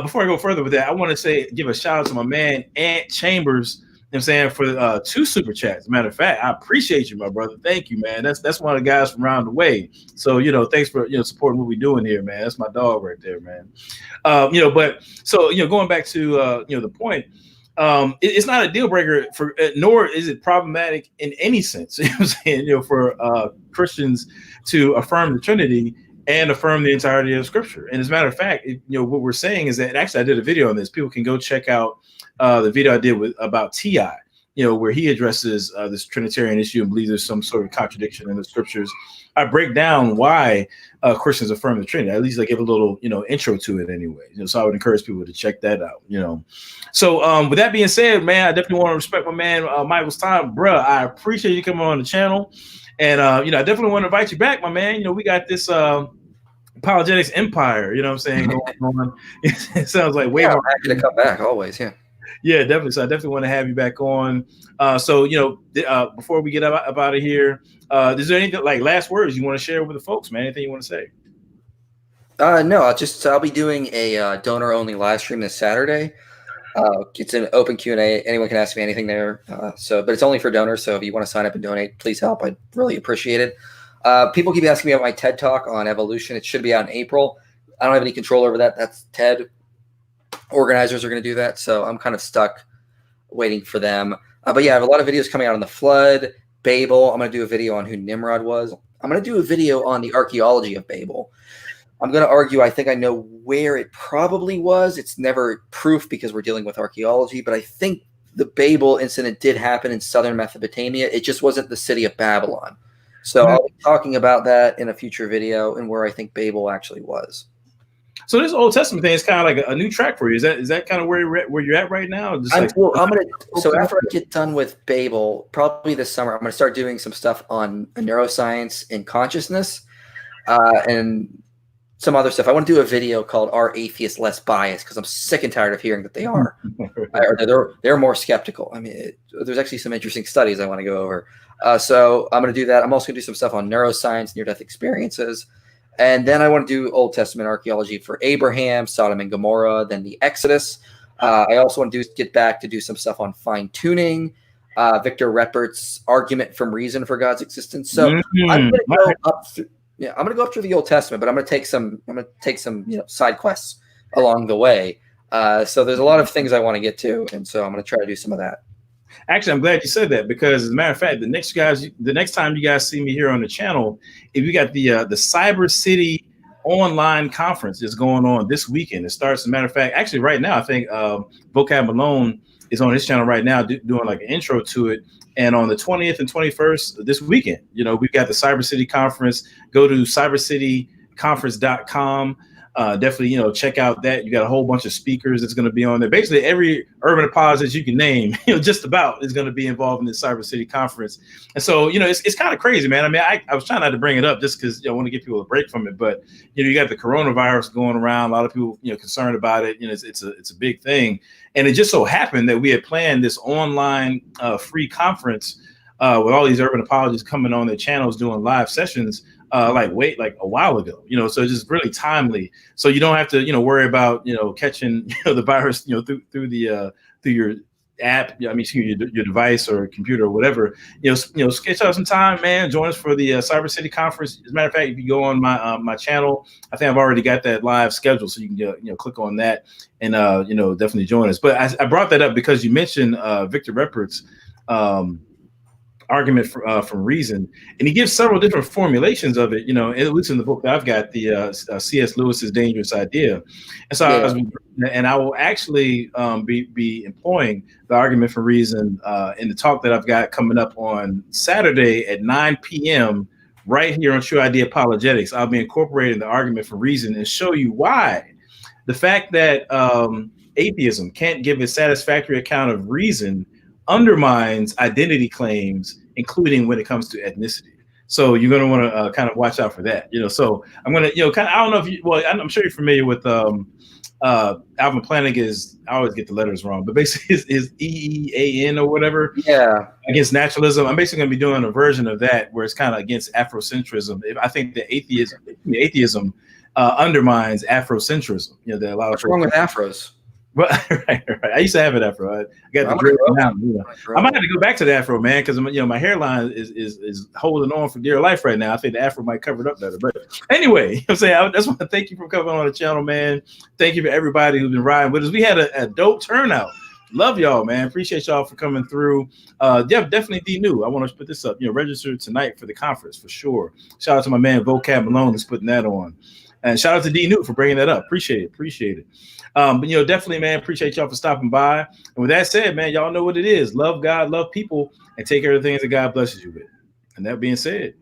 Before I go further with that, I want to give a shout out to my man Ant Chambers. You know what I'm saying, for 2 super chats. As a matter of fact, I appreciate you, my brother. Thank you, man. That's one of the guys from around the way. So thanks for supporting what we're doing here, man. That's my dog right there, man. But so going back to the point. It's not a deal breaker nor is it problematic in any sense. You know what I'm saying? For Christians to affirm the Trinity and affirm the entirety of Scripture. And as a matter of fact, what we're saying is that, and actually I did a video on this. People can go check out the video I did about T.I., where he addresses this Trinitarian issue and believes there's some sort of contradiction in the Scriptures. I break down why Christians affirm the Trinity. At least I give a little, intro to it anyway. So I would encourage people to check that out. So with that being said, man, I definitely want to respect my man Michael's time, bruh. I appreciate you coming on the channel, and I definitely want to invite you back, my man. We got this apologetics empire. You know what I'm saying? Going on. It sounds like way more. I'm happy to come back always. Yeah. Yeah, definitely. So I definitely want to have you back on. Before we get up out of here, is there anything like last words you want to share with the folks, man? Anything you want to say? No, I'll be doing a donor only live stream this Saturday. It's an open Q&A. Anyone can ask me anything there. But it's only for donors. So if you want to sign up and donate, please help. I'd really appreciate it. People keep asking me about my TED Talk on evolution. It should be out in April. I don't have any control over that. That's TED. organizers are going to do that. So I'm kind of stuck waiting for them. But yeah, I have a lot of videos coming out on the flood, Babel. I'm going to do a video on who Nimrod was. I'm going to do a video on the archaeology of Babel. I'm going to argue I think I know where it probably was. It's never proof because we're dealing with archaeology, but I think the Babel incident did happen in southern Mesopotamia. It just wasn't the city of Babylon. So I'll be talking about that in a future video and where I think Babel actually was. So this Old Testament thing is kind of like a new track for you. Is that kind of where you're at right now? So after I get done with Babel, probably this summer, I'm gonna start doing some stuff on neuroscience and consciousness, and some other stuff. I want to do a video called "Are Atheists Less Biased?" because I'm sick and tired of hearing that they are, or they're more skeptical. I mean, there's actually some interesting studies I want to go over. So I'm going to do that. I'm also going to do some stuff on neuroscience, near-death experiences. And then I want to do Old Testament archaeology for Abraham, Sodom and Gomorrah, then the Exodus. I also want to get back to do some stuff on fine-tuning, Victor Reppert's argument from reason for God's existence. So I'm going to go up through, I'm going to go up through the Old Testament, but I'm going to take some side quests along the way. So there's a lot of things I want to get to, and so I'm going to try to do some of that. Actually, I'm glad you said that because, as a matter of fact, the next time you guys see me here on the channel, if you got the Cyber City online conference that's going on this weekend, it starts. As a matter of fact, actually, right now, I think Vocab Malone is on his channel right now doing like an intro to it. And on the 20th and 21st this weekend, we've got the Cyber City conference. Go to cybercityconference.com. Definitely, check out that. You got a whole bunch of speakers that's going to be on there. Basically, every urban apologist you can name, just about is going to be involved in this Cyber City conference. And so, it's kind of crazy, man. I mean, I was trying not to bring it up just because I want to give people a break from it. But, you got the coronavirus going around. A lot of people, concerned about it. It's a big thing. And it just so happened that we had planned this online free conference with all these urban apologists coming on their channels doing live sessions. Like a while ago, so it's just really timely. So you don't have to, worry about, catching, the virus, through your app, your device or computer or whatever, sketch out some time, man. Join us for the Cyber City conference. As a matter of fact, if you go on my channel, I think I've already got that live schedule, so you can click on that and definitely join us. But I brought that up because you mentioned Victor Reppert's argument from reason, and he gives several different formulations of it, at least in the book that I've got, the C.S. Lewis's Dangerous Idea. And so I will actually be employing the argument from reason in the talk that I've got coming up on Saturday at 9 p.m. right here on Tru-ID Apologetics. I'll be incorporating the argument from reason and show you why the fact that atheism can't give a satisfactory account of reason undermines identity claims, including when it comes to ethnicity. So you're going to want to kind of watch out for that. So I'm going to, kind of, I don't know if I'm sure you're familiar with Alvin Plantinga's, I always get the letters wrong, but basically is EEAN or whatever. Yeah. Against naturalism. I'm basically going to be doing a version of that where it's kind of against Afrocentrism. I think that atheism undermines Afrocentrism. What's wrong with Afros? Right. I used to have an afro. I got the dread now. I might have to go back to the afro, man, because my hairline is holding on for dear life right now. I think the afro might cover it up better. But anyway, I'm saying I just want to thank you for coming on the channel, man. Thank you for everybody who's been riding with us. We had a dope turnout. Love y'all, man. Appreciate y'all for coming through. Definitely D New. I want to put this up. Register tonight for the conference for sure. Shout out to my man Vocab Malone who's putting that on. And shout out to D New for bringing that up. Appreciate it. But definitely, man, appreciate y'all for stopping by. And with that said, man, y'all know what it is. Love God, love people, and take care of the things that God blesses you with. And that being said,